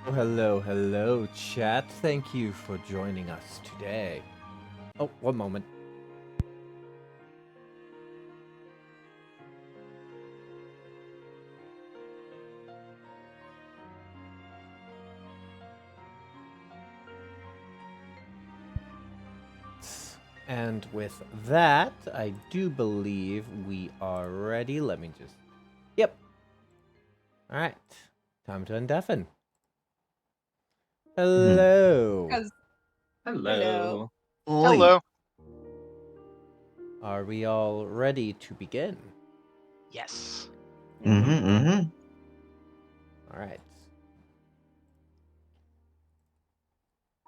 Hello, hello, chat. Thank you for joining us today. Oh, one moment. And with that, I do believe we are ready. Let me just. Yep. All right. Time to undeafen. Hello. Because Hello. Hello. Are we all ready to begin? Yes. Mm-hmm. All right.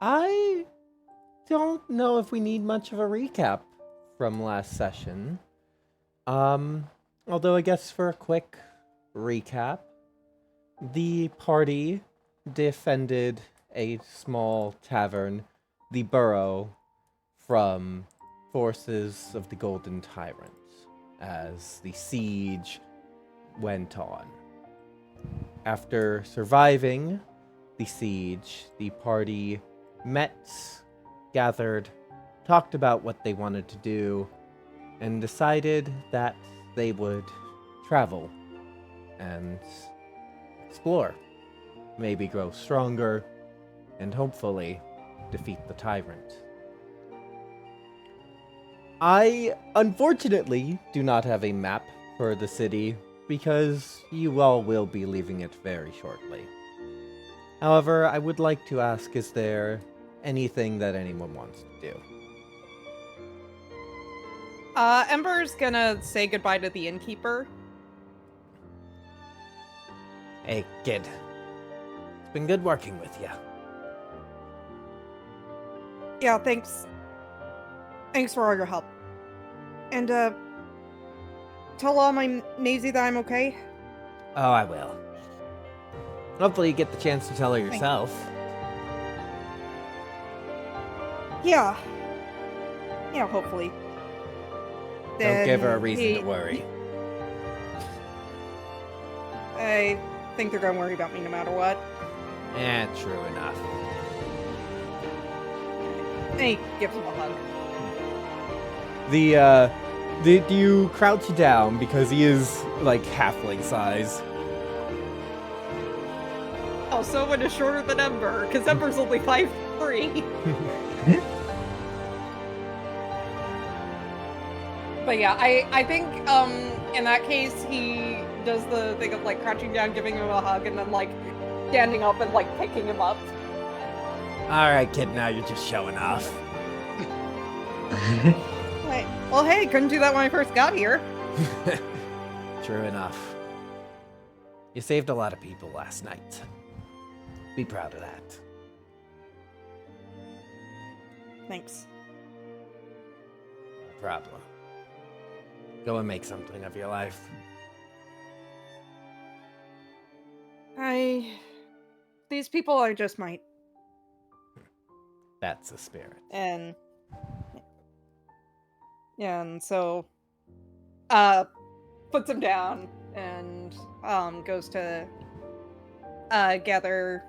I don't know if we need much of a recap from last session. Although I guess for a quick recap, the party defended a small tavern, the Burrow, from forces of the Golden Tyrant as the siege went on. After surviving the siege, the party met, gathered, talked about what they wanted to do, and decided that they would travel and explore, maybe grow stronger, and hopefully defeat the tyrant. I unfortunately do not have a map for the city because you all will be leaving it very shortly. However, I would like to ask, is there anything that anyone wants to do? Ember's gonna say goodbye to the innkeeper. Hey, kid. It's been good working with you. Yeah, thanks. Thanks for all your help. And, tell all my Maisie that I'm okay. Oh, I will. Hopefully you get the chance to tell her you. yourself. Yeah. Yeah, hopefully. Don't give her a Then reason to worry. I think they're gonna worry about me no matter what. Eh, true enough. Hey, gives him a hug. You crouch down because he is like halfling size. Oh, someone is shorter than Ember, because Ember's only 5'3". But yeah, I think in that case he does the thing of like crouching down, giving him a hug, and then like standing up and like picking him up. All right, kid. Now you're just showing off. Right. Well, hey, couldn't do that when I first got here. True enough. You saved a lot of people last night. Be proud of that. Thanks. No problem. Go and make something of your life. These people are just might. That's the spirit. And yeah, and so puts him down and goes to gather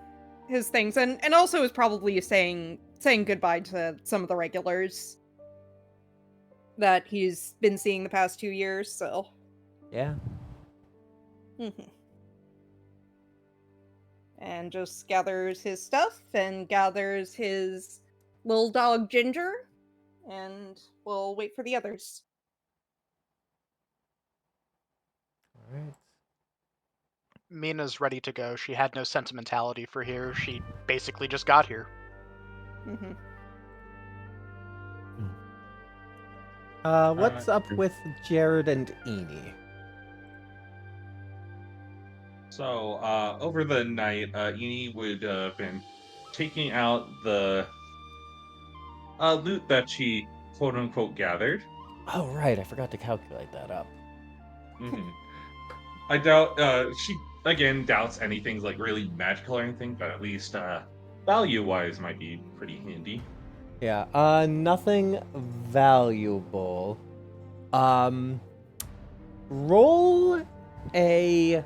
his things and also is probably saying goodbye to some of the regulars that he's been seeing the past 2 years, so Yeah. and just gathers his stuff and gathers his little dog Ginger, and we'll wait for the others. All right. Mina's ready to go. She had no sentimentality for here. She basically just got here. What's up with Jared and Eni? So, over the night, Eni would have been taking out the loot that she quote unquote gathered. Oh, right. I forgot to calculate that up. Mm-hmm. I doubt she again doubts anything's like really magical or anything, but at least value wise might be pretty handy. Yeah. Nothing valuable. Roll a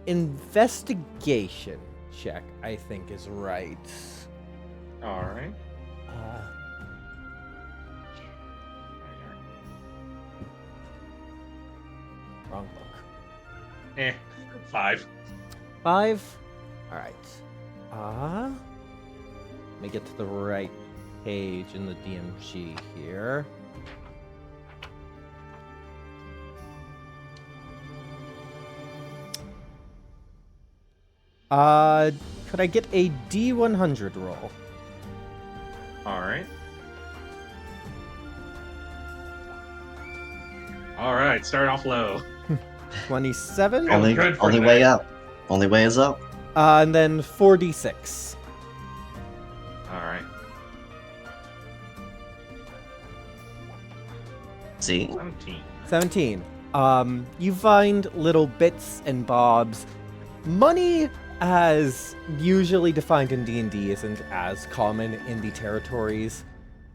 investigation check, I think, is right. All right. Wrong book. 5. 5. All right. Let me get to the right page in the DMG here. Could I get a D100 roll? All right. All right. Start off low. 27. Oh, Only good for only today. way up. Only way is up. And then 46. All right. See? 17. 17. You find little bits and bobs. Money, as usually defined in D&D, isn't as common in the territories.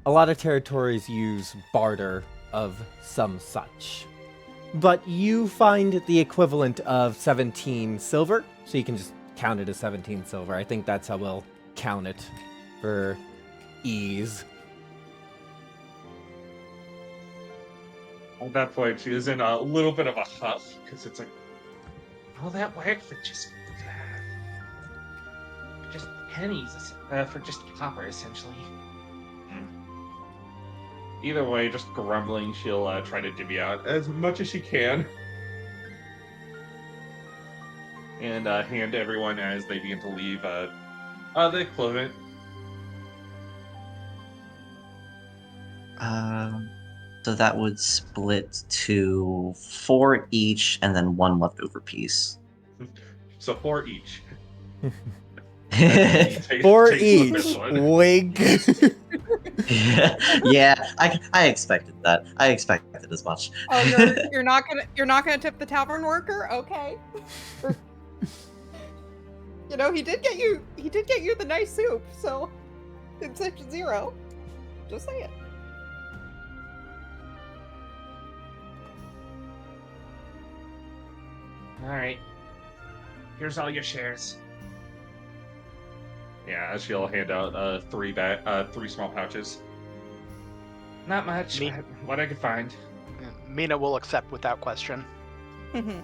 A lot of territories use barter of some such. But you find the equivalent of 17 silver, so you can just count it as 17 silver. I think that's how we'll count it for ease. At that point, she is in a little bit of a huff because it's like, all that work for just pennies, for just copper, essentially. Either way, just grumbling, she'll try to divvy out as much as she can. And hand everyone as they begin to leave the clothing. So that would split to 4 each and then 1 leftover piece. So 4 each. Yeah, Take 4 this each. one. Wink. I expected that. I expected as much. Oh, you're not gonna tip the tavern worker? Okay. You know, he did get you the nice soup, so it's 0. Just say it. All right. Here's all your shares. Yeah, she'll hand out 3 small pouches. Not much, Me- but what I could find. Mina will accept without question. Mhm.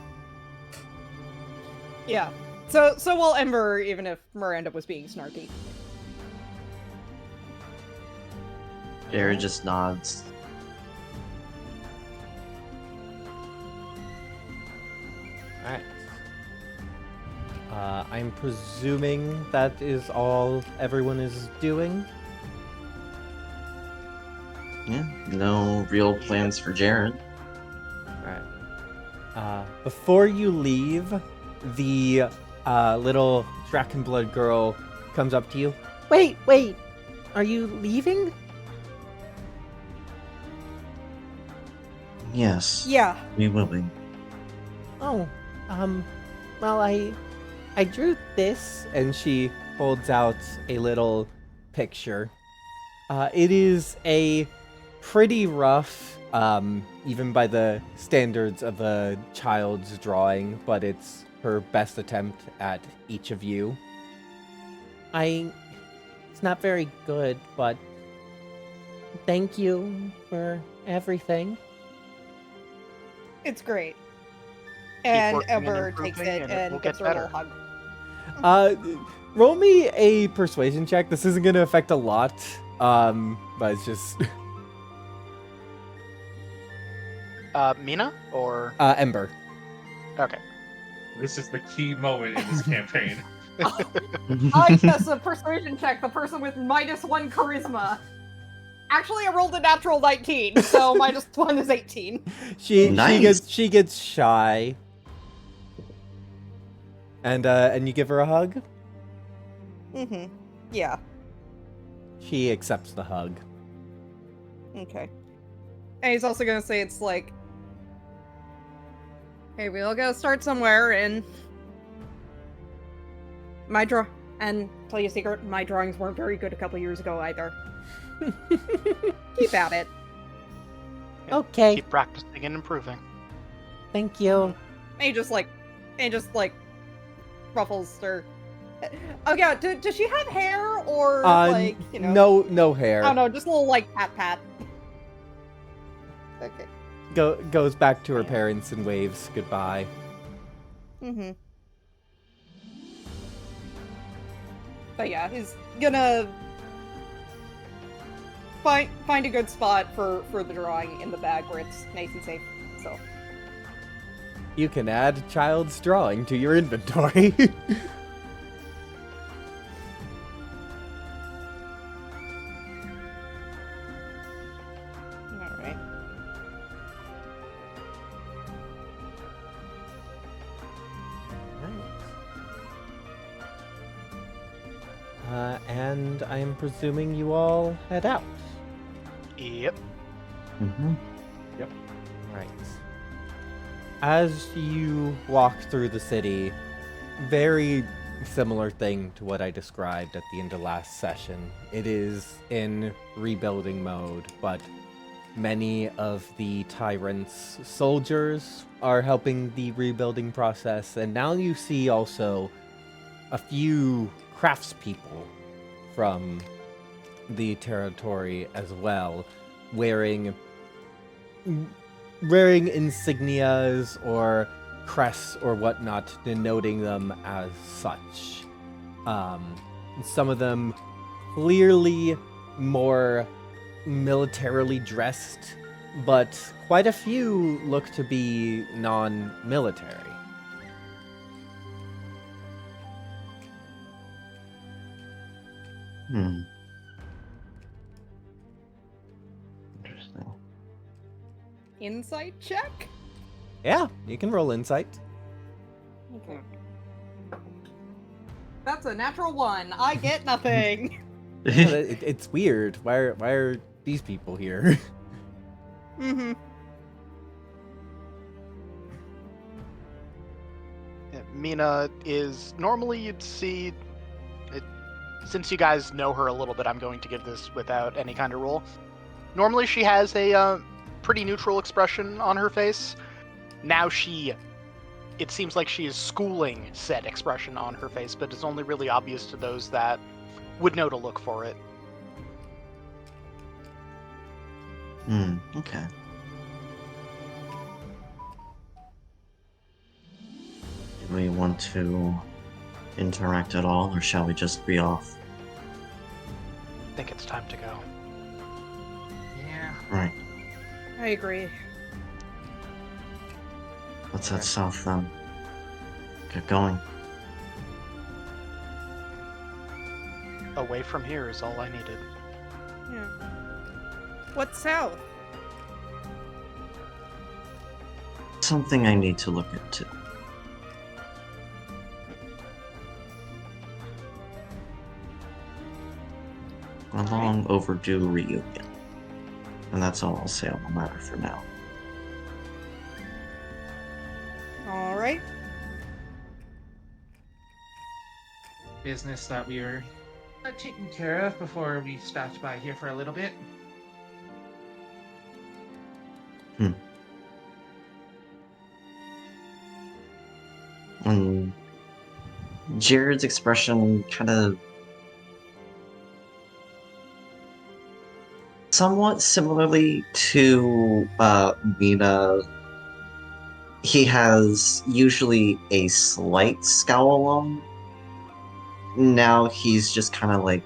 Yeah. So will Ember, even if Miranda was being snarky. Jared just nods. Alright. I'm presuming that is all everyone is doing. Yeah, no real plans for Jared. Alright. Before you leave, the little Drakenblood girl comes up to you. Wait! Are you leaving? Yes, Yeah. we will be. Oh, well, I drew this, and she holds out a little picture. It is a pretty rough, even by the standards of a child's drawing, but it's her best attempt at each of you. It's not very good, but thank you for everything. It's great. And working and Ember takes improving, it and it and will gives get her a little better. hug. Roll me a persuasion check. This isn't gonna affect a lot, but it's just Mina or Ember. okay. This is the key moment in this campaign. I guess a persuasion check, the person with -1 charisma. Actually, I rolled a natural 19, so -1 is 18. Nice. She gets shy. And you give her a hug? Mm-hmm. Yeah. She accepts the hug. Okay. And he's also gonna say it's like, hey, we all gotta start somewhere, and and tell you a secret, my drawings weren't very good a couple years ago either. Keep at it. Okay, Keep practicing and improving. thank you. And he just like ruffles her Oh yeah, does she have hair or like no hair. I don't know, just a little like pat. Okay. Goes back to her parents and waves goodbye. Mm-hmm. But yeah, he's gonna find a good spot for the drawing in the bag where it's nice and safe. So You can add child's drawing to your inventory. all right. And I'm presuming you all head out. Yep. Mm-hmm. Right. As you walk through the city, very similar thing to what I described at the end of last session. It is in rebuilding mode, but many of the tyrant's soldiers are helping the rebuilding process, and now you see also a few craftspeople from the territory as well, wearing insignias or crests or whatnot, denoting them as such. Some of them clearly more militarily dressed, but quite a few look to be non-military. Interesting. Insight check? Yeah, you can roll insight. Okay. That's a natural 1. I get nothing. Yeah, it's weird. Why are these people here? Mm-hmm. Yeah, Mina is normally you'd see it, since you guys know her a little bit. I'm going to give this without any kind of roll. Normally she has a pretty neutral expression on her face. Now it seems like she is schooling said expression on her face, but it's only really obvious to those that would know to look for it. Okay. Do we want to interact at all, or shall we just be off? I think it's time to go. Yeah. Right. I agree. Let's head south then. Get going. Away from here is all I needed. Yeah. What's south? Something I need to look into. A long overdue reunion. And that's all I'll say on the matter for now. All right. Business that we were taking care of before we stopped by here for a little bit. And Jared's expression kind of somewhat similarly to Mina. He has usually a slight scowl on. Now he's just kind of like,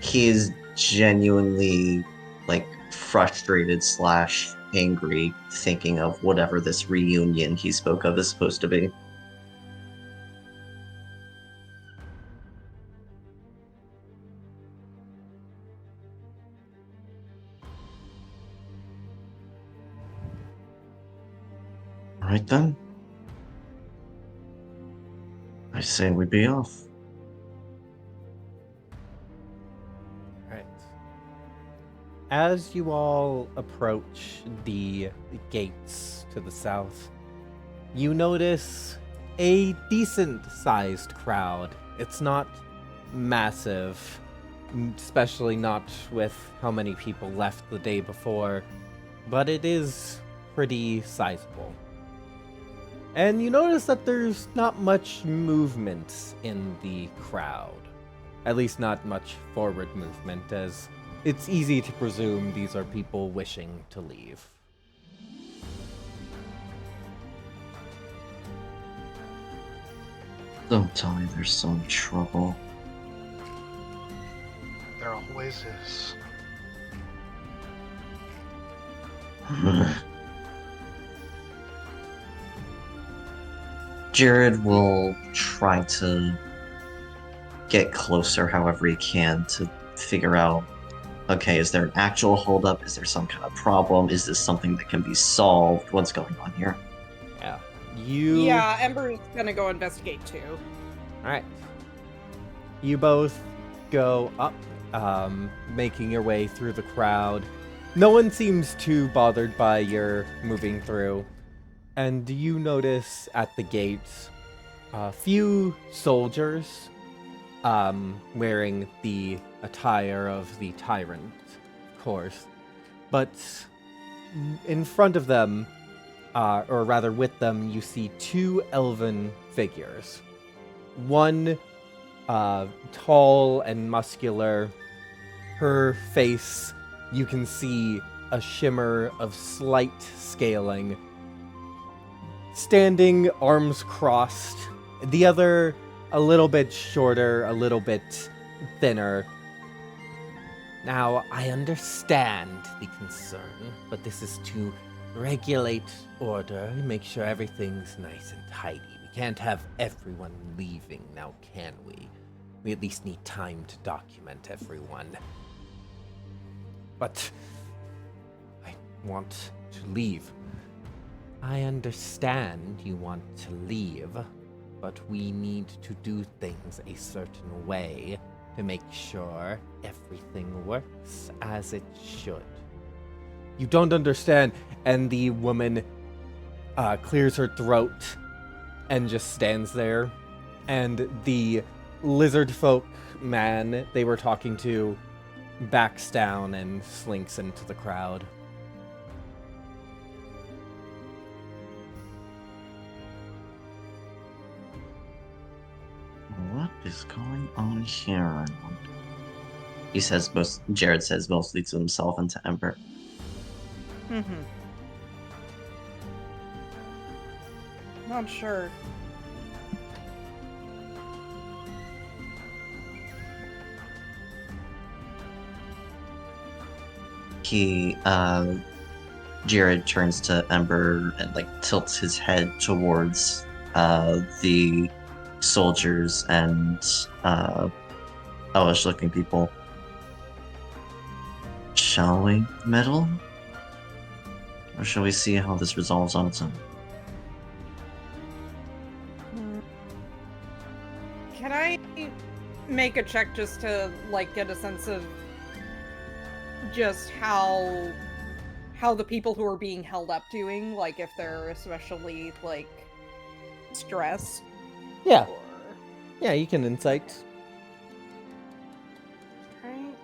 he is genuinely like frustrated / angry, thinking of whatever this reunion he spoke of is supposed to be. Alright then. I say we be off. Right. As you all approach the gates to the south, you notice a decent-sized crowd. It's not massive, especially not with how many people left the day before, but it is pretty sizable. And you notice that there's not much movement in the crowd. At least not much forward movement, as it's easy to presume these are people wishing to leave. Don't tell me there's some trouble. There always is. Jared will try to get closer however he can to figure out, okay, is there an actual holdup? Is there some kind of problem? Is this something that can be solved? What's going on here? Yeah. You. Yeah, Ember's gonna go investigate too. Alright. You both go up, making your way through the crowd. No one seems too bothered by your moving through. And you notice at the gates a few soldiers wearing the attire of the tyrant, of course. But in front of them, or rather with them, you see two elven figures. One tall and muscular. Her face, you can see a shimmer of slight scaling. Standing, arms crossed. The other, a little bit shorter, a little bit thinner. Now, I understand the concern, but this is to regulate order, make sure everything's nice and tidy. We can't have everyone leaving now, can we? We at least need time to document everyone. But I want to leave. I understand you want to leave, but we need to do things a certain way to make sure everything works as it should. You don't understand, and the woman clears her throat and just stands there, and the lizard folk man they were talking to backs down and slinks into the crowd. What is going on here? Jared says mostly to himself and to Ember. Mm-hmm. Not sure. Jared turns to Ember and tilts his head towards the soldiers and elvish-looking people. Shall we meddle? Or shall we see how this resolves on its own? Can I make a check just to get a sense of just how the people who are being held up doing, if they're especially stressed? Yeah. Or... Yeah, you can insight. Right.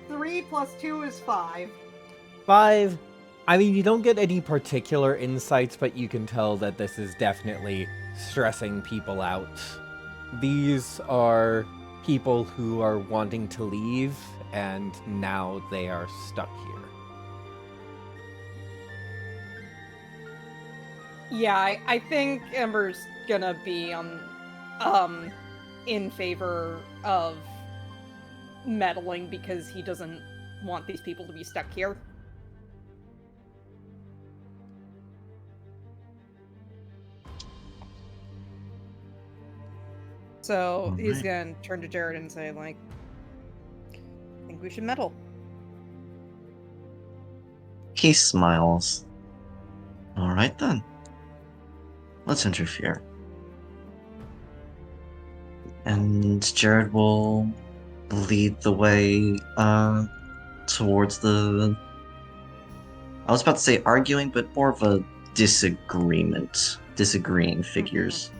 3 plus 2 is 5. 5. I mean, you don't get any particular insights, but you can tell that this is definitely stressing people out. These are people who are wanting to leave, and now they are stuck here. Yeah, I think Ember's gonna be in favor of meddling because he doesn't want these people to be stuck here. So he's gonna turn to Jared and say, I think we should meddle. He smiles. All right then. Let's interfere. And Jared will lead the way towards the... I was about to say arguing, but more of a disagreement. Disagreeing figures.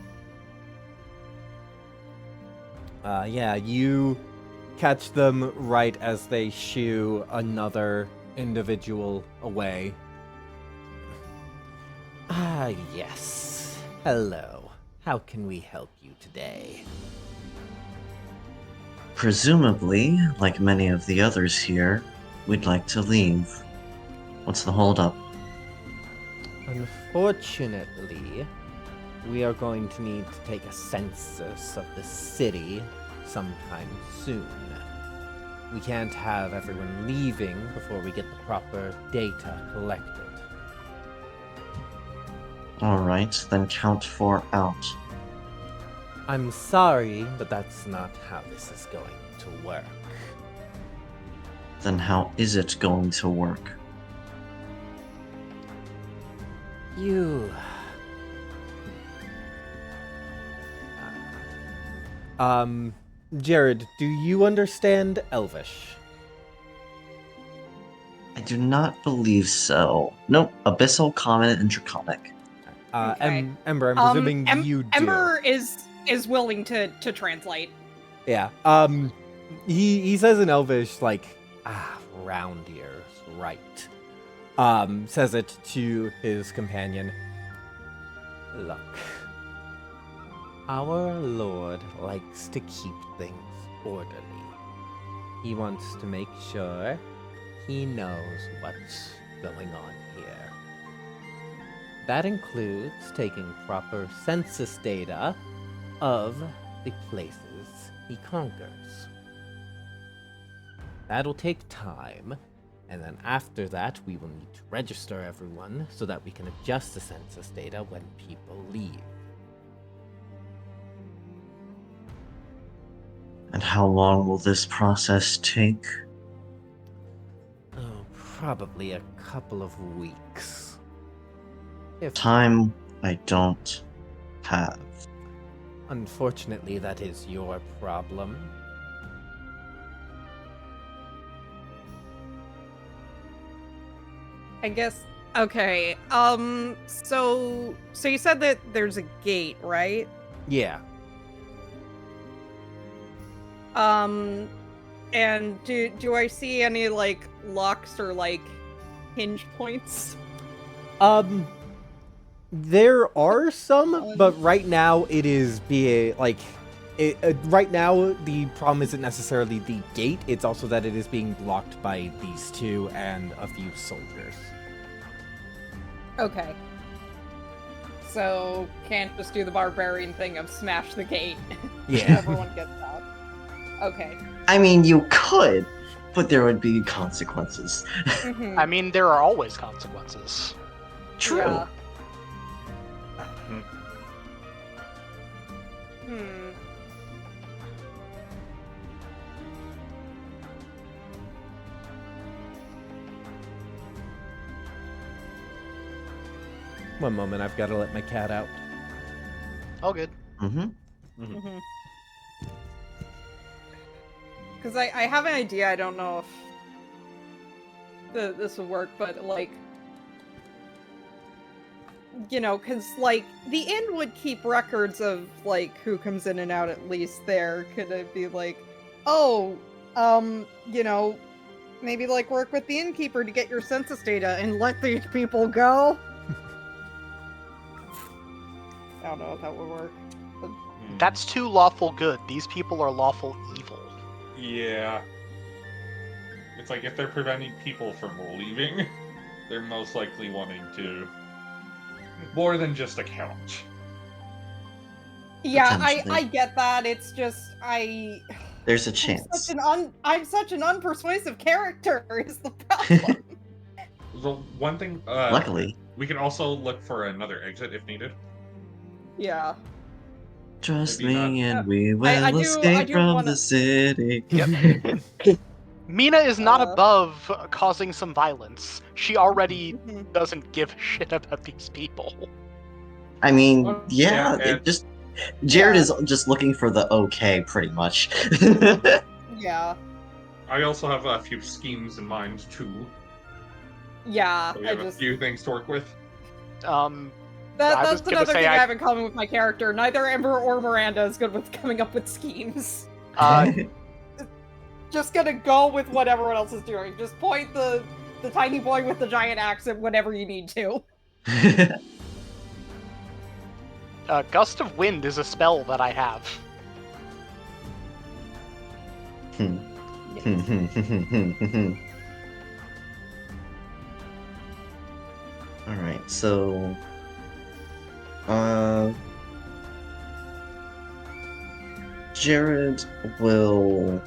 Yeah, you catch them right as they shoo another individual away. Ah, yes. Hello. How can we help you today? Presumably, like many of the others here, we'd like to leave. What's the holdup? Unfortunately, we are going to need to take a census of the city sometime soon. We can't have everyone leaving before we get the proper data collected. Alright, then count 4 out. I'm sorry, but that's not how this is going to work. Then how is it going to work? You... Jared, do you understand Elvish? I do not believe so. Nope, Abyssal, Common, and Draconic. Okay. Ember, I'm presuming you do. Ember is willing to translate. Yeah. He says in Elvish, like, round ears, right. Says it to his companion. Look. Our Lord likes to keep things orderly. He wants to make sure he knows what's going on here. That includes taking proper census data of the places he conquers. That'll take time, and then after that we will need to register everyone so that we can adjust the census data when people leave. And how long will this process take? Oh, probably a couple of weeks. If Time I don't have. Unfortunately, that is your problem. I guess. Okay. So you said that there's a gate, right? Yeah. And do I see any like locks or like hinge points? There are some, but right now it is right now the problem isn't necessarily the gate, it's also that it is being blocked by these two and a few soldiers. Okay. So can't just do the barbarian thing of smash the gate. Yeah. Everyone gets out. Okay. I mean, you could, but there would be consequences. Mhm. I mean, there are always consequences. True. Yeah. Hmm. Hmm. One moment, I've got to let my cat out. All good. Mm-hmm. Mhm. Because I have an idea. I don't know if this would work, but like, you know, because like the inn would keep records of like who comes in and out at least there. Could it be like, oh, you know, maybe like work with the innkeeper to get your census data and let these people go? I don't know if that would work. That's too lawful good. These people are lawful evil. Yeah. It's like if they're preventing people from leaving, they're most likely wanting to more than just a count. Yeah, Potentially. I get that. It's just There's a I'm chance. such an unpersuasive character is the problem. The one thing, Luckily, we can also look for another exit if needed. Yeah. trust maybe me not. and we will I do escape from wanna- the city. Yep. Mina is not Uh. above causing some violence. She already Mhm. doesn't give a shit about these people. I mean, Well, yeah, yeah, it just Jared Yeah. is just looking for the okay, pretty much. Yeah. I also have a few schemes in mind too. Yeah. So we I have a just few things to work with. I that's was gonna another say thing I I- have in common with my character. Neither Ember or Miranda is good with coming up with schemes. Uh, Just gonna go with what everyone else is doing. Just point the the tiny boy with the giant axe whenever you need to. Gust of Wind is a spell that I have. Alright, so Jared will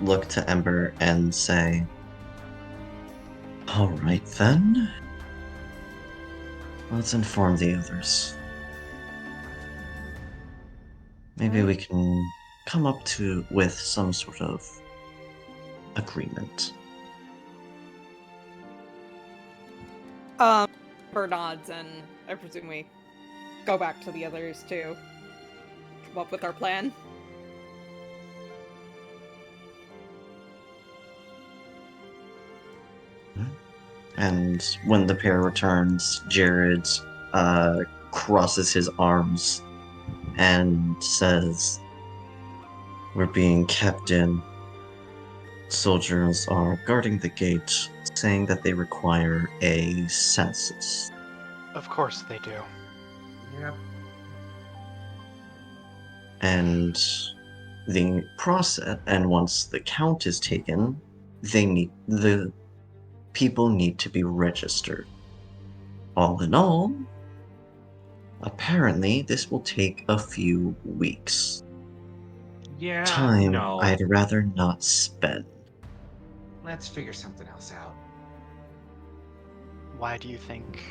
look to Ember and say, "Alright then. Let's inform the others. Maybe we can come up with some sort of agreement." Ember nods, and I presume we go back to the others to come up with our plan. And when the pair returns, Jared crosses his arms and says, "We're being kept in. Soldiers are guarding the gate, saying that they require a census." Of course they do. Yep. And once the count is taken, the people need to be registered. All in all, apparently this will take a few weeks. Yeah, Time no. I'd rather not spend. Let's figure something else out. Why do you think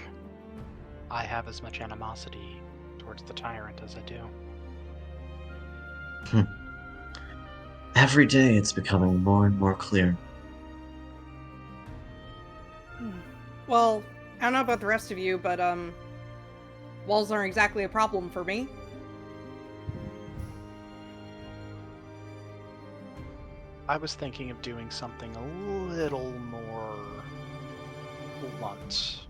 I have as much animosity towards the tyrant as I do? Every day it's becoming more and more clear. Well, I don't know about the rest of you, but walls aren't exactly a problem for me. I was thinking of doing something a little more blunt.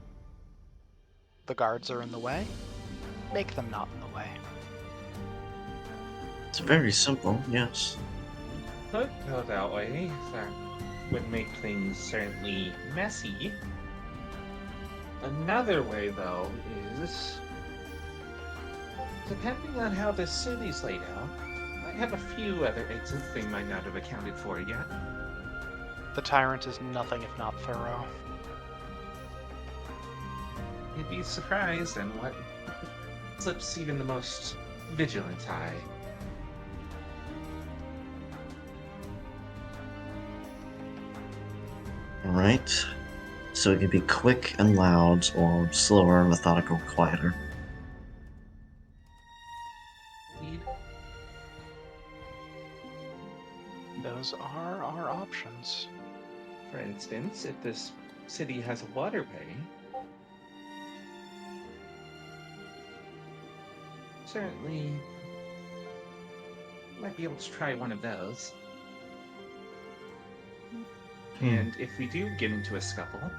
The guards are in the way. Make them not in the way. It's very simple, yes. Could go that way. That would make things certainly messy. Another way, though, is depending on how the city's laid out, I have a few other exits they might not have accounted for yet. The tyrant is nothing if not thorough. You'd be surprised at what slips even the most vigilant eye. Alright. So it can be quick and loud, or slower, methodical, quieter. Indeed. Those are our options. For instance, if this city has a waterway, certainly might be able to try one of those. And if we do get into a scuffle,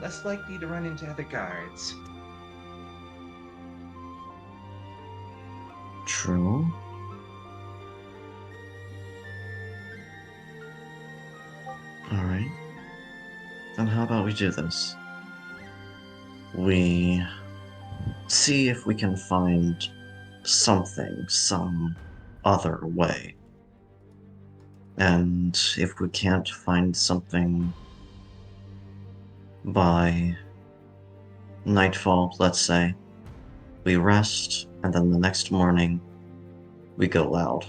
less likely to run into other guards. True. Alright. Then how about we do this? We see if we can find something, some other way. And if we can't find something by nightfall, let's say, we rest, and then the next morning, we go loud.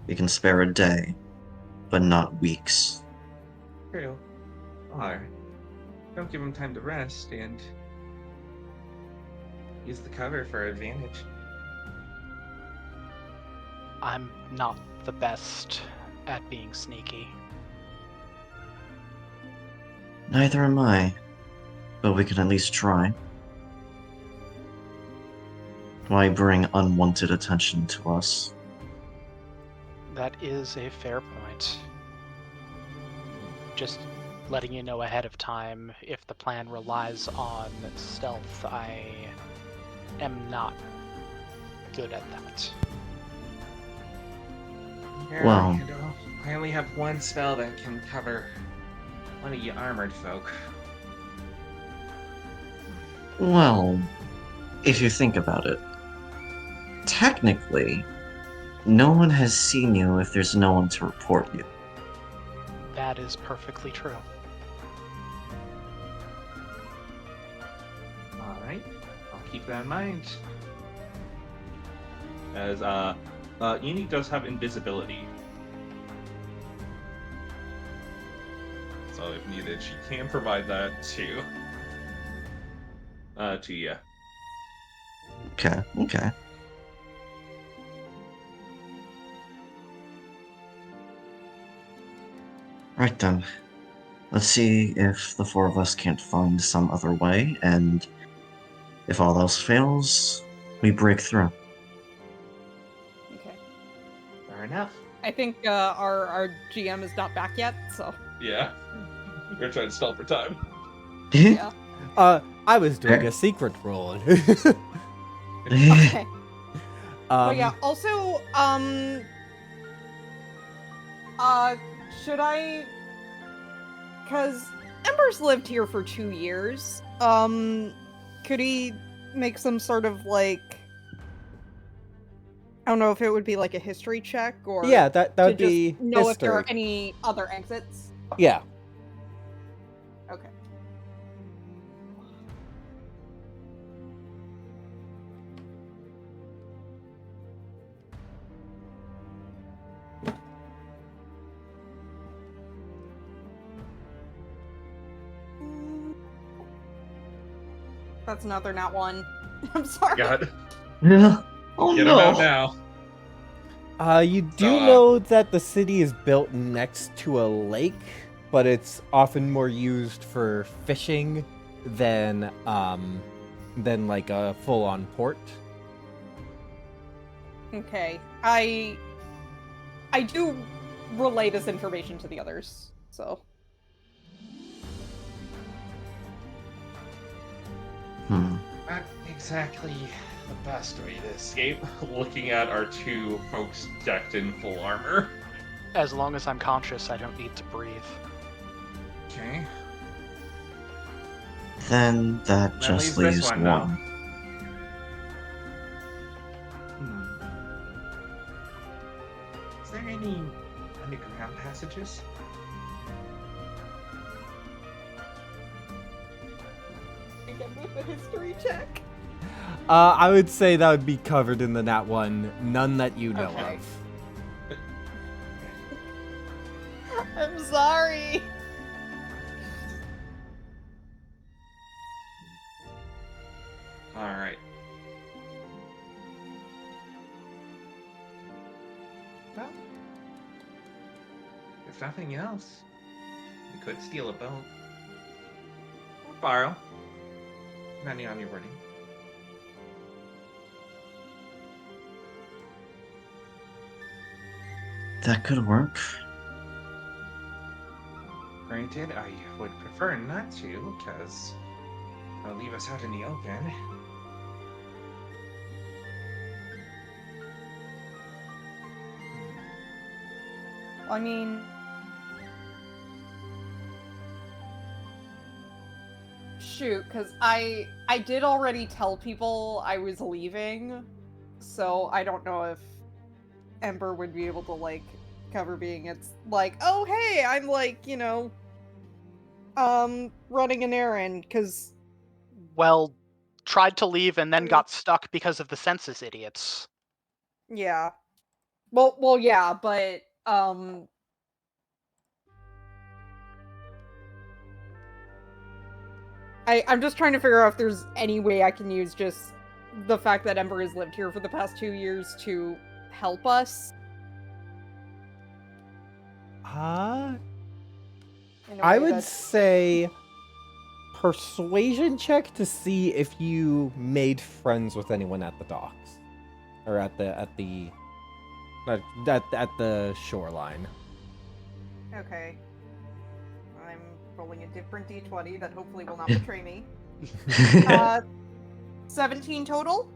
We can spare a day, but not weeks. True. Or don't give them time to rest and use the cover for advantage. I'm not the best at being sneaky. Neither am I, but we can at least try. Why bring unwanted attention to us? That is a fair point. Just letting you know ahead of time if the plan relies on stealth. I am not good at that. Well- I only have one spell that can cover one of you armored folk. Well, if you think about it, technically, no one has seen you if there's no one to report you. That is perfectly true. Alright, I'll keep that in mind. As, Uni does have invisibility. So if needed, she can provide that to you. Okay, okay. Right then. Let's see if the four of us can't find some other way, and if all else fails, we break through. Okay. Fair enough. I think our GM is not back yet, so Yeah. We're trying to stall for time. yeah. I was doing Fair. a secret roll. Okay. But yeah, um, also, should I? Because Ember's lived here for 2 years. Could he make some sort of like? I don't know if it would be like a history check or yeah, that to would just be know if there are history. any other exits. Yeah. Okay. That's another not one. I'm sorry. God. Yeah. Oh Get him out no! now. You do So, know that the city is built next to a lake, but it's often more used for fishing than like a full-on port. Okay. I do relay this information to the others, so. Not exactly the best way to escape. Looking at our two folks decked in full armor. As long as I'm conscious, I don't need to breathe. Okay. Then that That just leaves leaves this one. one now. Is there any underground passages? Again with the history check. I would say that would be covered in the Nat 1. None that you know Okay. of. I'm sorry. Alright. Well, if nothing else, we could steal a boat. Or borrow. Depending on your wording. That could work. Granted, I would prefer not to, because it'll leave us out in the open. I mean, shoot, because I did already tell people I was leaving, so I don't know if Ember would be able to like cover being it's like, oh hey, I'm like, running an errand, because Well, tried to leave and then got stuck because of the census idiots. yeah. Well, yeah, but I'm just trying to figure out if there's any way I can use just the fact that Ember has lived here for the past 2 years to help us. in a I way would that's- say persuasion check to see if you made friends with anyone at the docks or at the shoreline. Okay. I'm rolling a different d20 that hopefully will not betray me. 17 total.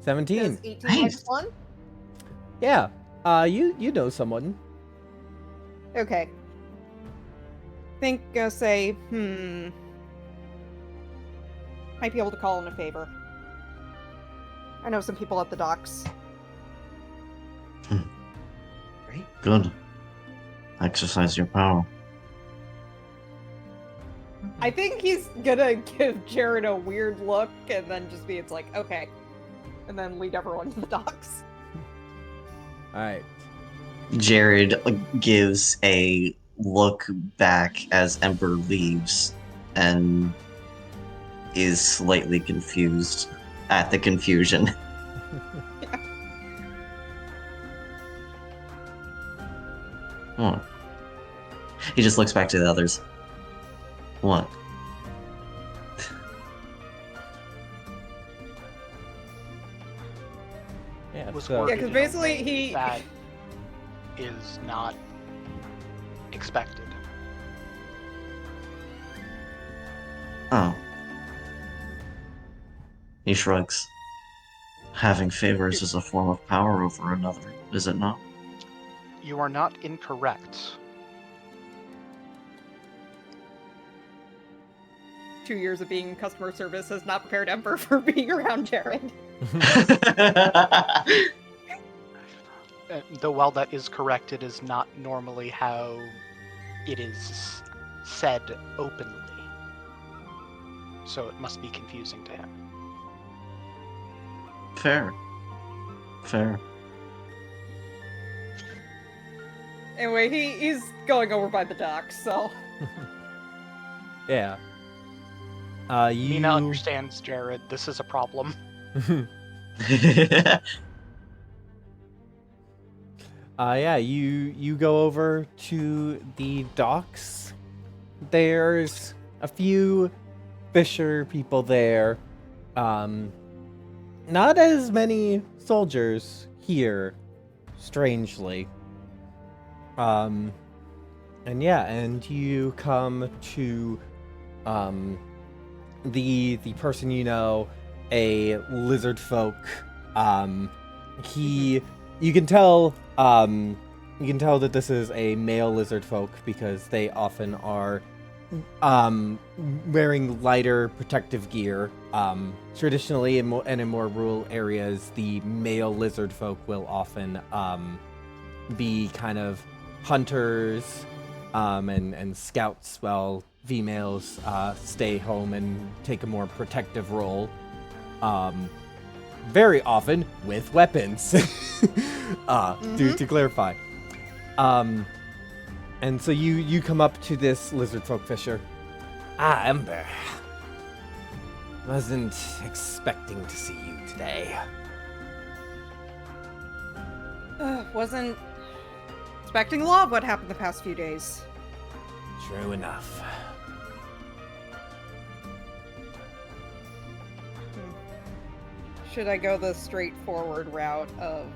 17. 18 Nice. minus 1. Yeah. You know someone. Okay. Think, say, might be able to call in a favor. I know some people at the docks. Good. Exercise your power. I think he's gonna give Jared a weird look and then just be, it's like, okay. And then lead everyone to the docks. Alright. Jared gives a look back as Ember leaves and is slightly confused at the confusion. Hmm. He just looks back to the others. What? Yeah, Was so... Yeah, 'cause worded in a basically way he- that is not expected. Oh. He shrugs. Having favors is a form of power over another, is it not? You are not incorrect. 2 years of being in customer service has not prepared Ember for being around Jared. Though while that is correct, it is not normally how it is said openly. So it must be confusing to him. Fair. Fair. Anyway, he's going over by the docks, so... Yeah. You... Mina understands Jared. This is a problem. Yeah, you go over to the docks. There's a few fisher people there. Not as many soldiers here, strangely. And yeah, and you come to the person you know, a lizard folk. You can tell that this is a male lizard folk because they often are wearing lighter protective gear. Traditionally, in more rural areas, the male lizard folk will often be kind of hunters and scouts, while females stay home and take a more protective role. Very often with weapons. To clarify. And so you come up to this lizard folk fisher. Ah, Ember. Wasn't expecting to see you today. Wasn't expecting a lot of what happened the past few days. True enough. Should I go the straightforward route of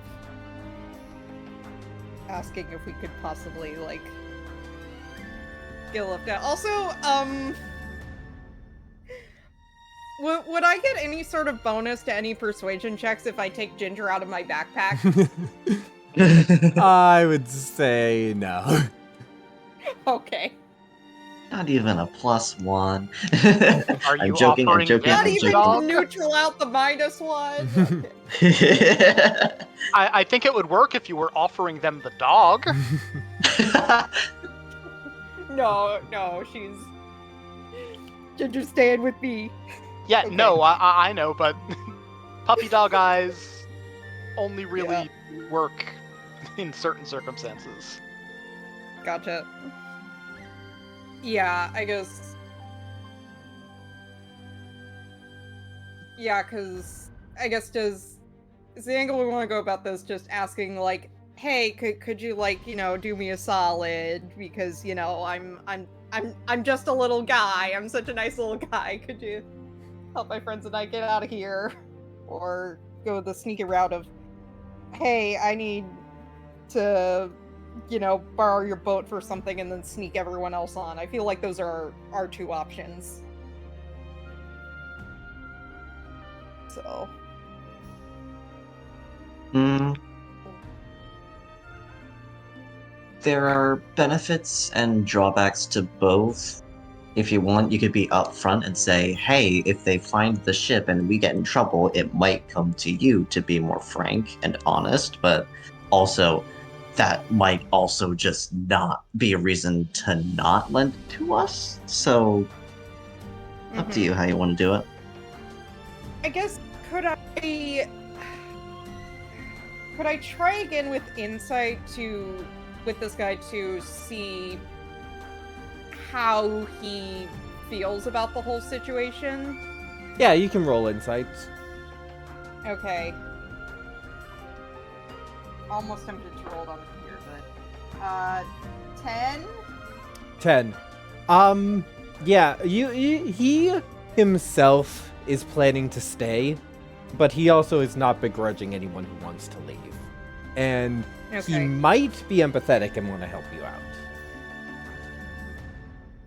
asking if we could possibly, like, get a lift out? Also, would I get any sort of bonus to any persuasion checks if I take Ginger out of my backpack? I would say no. Okay. Not even a +1. Are I'm you joking, I'm offering joking, Not I'm even dog? to neutral out the -1? Okay. I think it would work if you were offering them the dog. No, she's... Ginger's staying with me. Yeah, Okay. no, I know, but puppy dog eyes only really work in certain circumstances. Gotcha. Yeah, I guess... Yeah, because... I guess is the angle we want to go about this just asking, like, hey, could you, like, you know, do me a solid? Because, you know, I'm just a little guy. I'm such a nice little guy. Could you help my friends and I get out of here? Or go the sneaky route of, hey, I need to borrow your boat for something and then sneak everyone else on. I feel like those are our two options. So, There are benefits and drawbacks to both. If you want, you could be upfront and say, hey, if they find the ship and we get in trouble, it might come to you, to be more frank and honest, but also that might also just not be a reason to not lend it to us. So, up to you how you want to do it. I guess could I try again with insight with this guy to see how he feels about the whole situation? Yeah, you can roll insights. Okay. Almost tempted to roll it on the computer, but 10? 10. Yeah, he himself is planning to stay, but he also is not begrudging anyone who wants to leave. And he Okay. might be empathetic and want to help you out.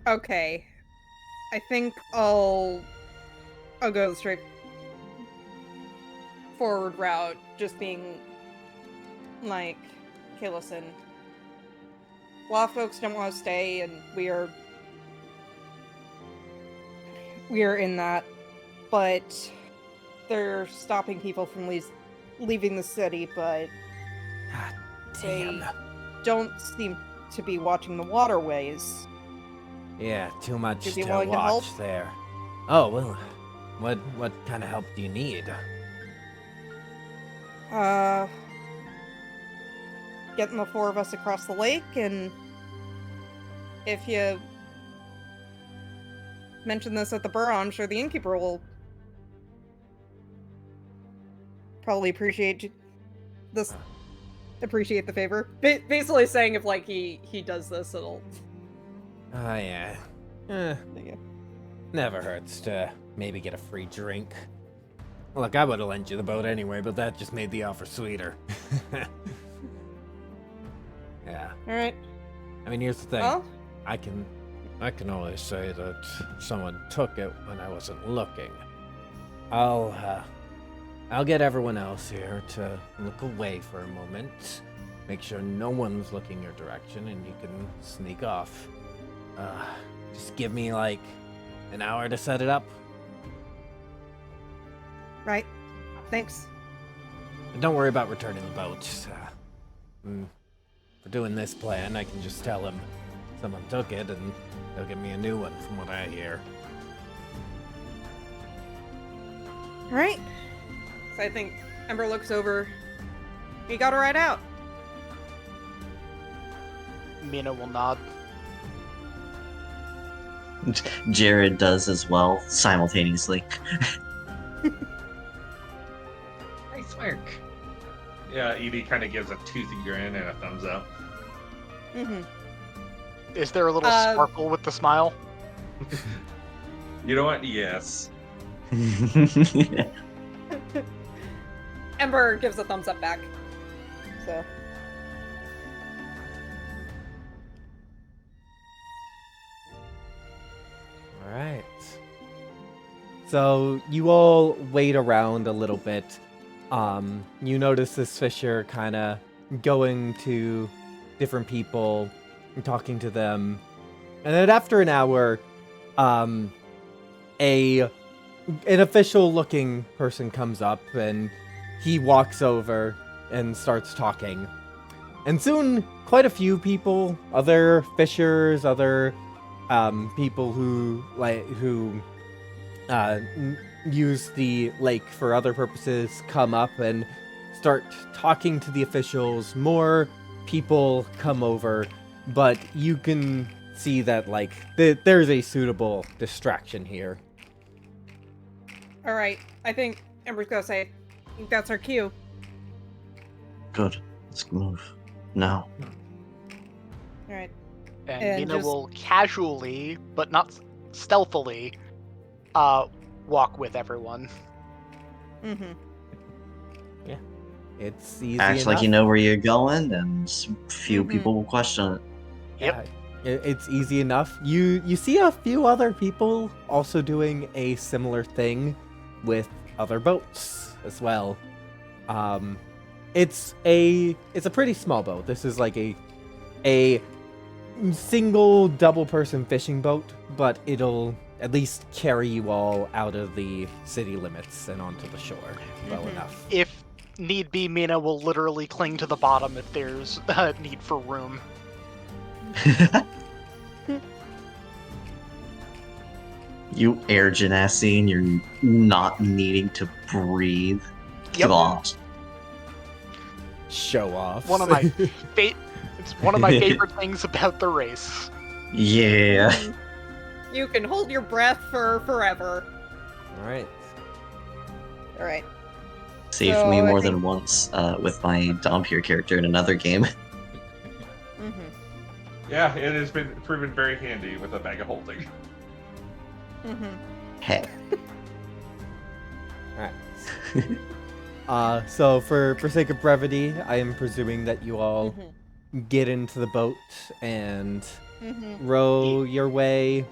Okay. I think I'll go the straight forward route, just being like, okay, listen. A lot of folks don't want to stay, and we are in that, but they're stopping people from leaving the city, but they don't seem to be watching the waterways. Yeah, too much Is he to willing to watch help? there. Oh, well, what kind of help do you need? Getting the four of us across the lake, and if you mention this at the burrow, I'm sure the innkeeper will probably appreciate the favor. Basically saying if like he does this, it'll. Oh, yeah. Never hurts to maybe get a free drink. Look, I would have lent you the boat anyway, but that just made the offer sweeter. Yeah. All right. I mean, here's the thing. Well, I can only say that someone took it when I wasn't looking. I'll get everyone else here to look away for a moment. Make sure no one's looking your direction, and you can sneak off. Just give me like an hour to set it up. right. Thanks. And don't worry about returning the boat. For doing this plan, I can just tell him someone took it, and they'll give me a new one, from what I hear. All right. So I think Ember looks over. You got to ride out. Mina will nod. Jared does as well, simultaneously. Nice work. Yeah, Edie kind of gives a toothy grin and a thumbs up. Mm-hmm. Is there a little sparkle with the smile? You know what? Yes. Ember gives a thumbs up back. So. All right. So you all wait around a little bit. You notice this fisher kind of going to different people and talking to them. And then after an hour, an official-looking person comes up and he walks over and starts talking. And soon, quite a few people, other fishers, other people who use the lake for other purposes, come up and start talking to the officials. More people come over, but you can see that there's a suitable distraction here. All right. I think Ember's gonna say, I think that's our cue. Good. Let's move. Now. All right. And Mina just- will casually, but not stealthily, walk with everyone. Mm-hmm. It's easy Act enough. like you know where you're going, and few Mhm. people will question it. Yep. Yeah, it's easy enough. You see a few other people also doing a similar thing with other boats as well. It's a pretty small boat. This is like a single double person fishing boat, but it'll at least carry you all out of the city limits and onto the shore well Mhm. enough. If need be, Mina will literally cling to the bottom if there's a need for room. You air genasi and you're not needing to breathe. Yep. God. Show off. One of my it's one of my favorite things about the race. Yeah. Mhm. You can hold your breath for forever. All right. All right. Saved So, me I more think- than once with my Dompier character in another game. Mm-hmm. Yeah, it has been proven very handy with a bag of holding. Mm-hmm. Heck. All right. So for sake of brevity, I am presuming that you all get into the boat and Mm-hmm. row your way.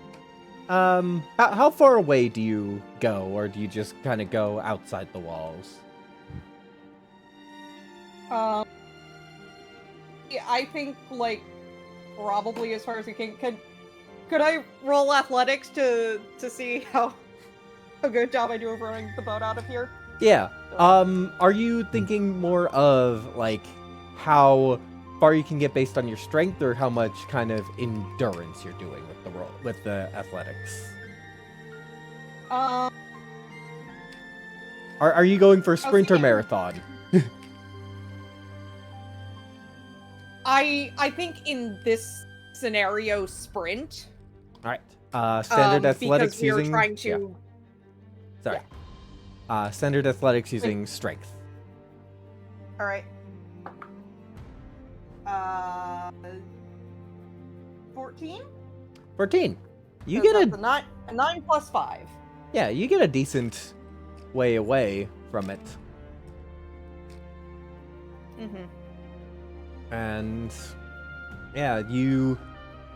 How far away do you go, or do you just kind of go outside the walls? Yeah, I think like probably as far as you can. Could I roll athletics to see how a good job I do of rowing the boat out of here? Yeah. Are you thinking more of like how far you can get based on your strength, or how much kind of endurance you're doing with the athletics? Um, Are you going for sprint or thinking- marathon? I think in this scenario, sprint. All right. Standard athletics because we are using trying to. yeah, sorry. Standard athletics using strength. All right. 14. 14. You 'Cause get that's a 9 plus 5. yeah, you get a decent way away from it. Mm-hmm. And yeah, you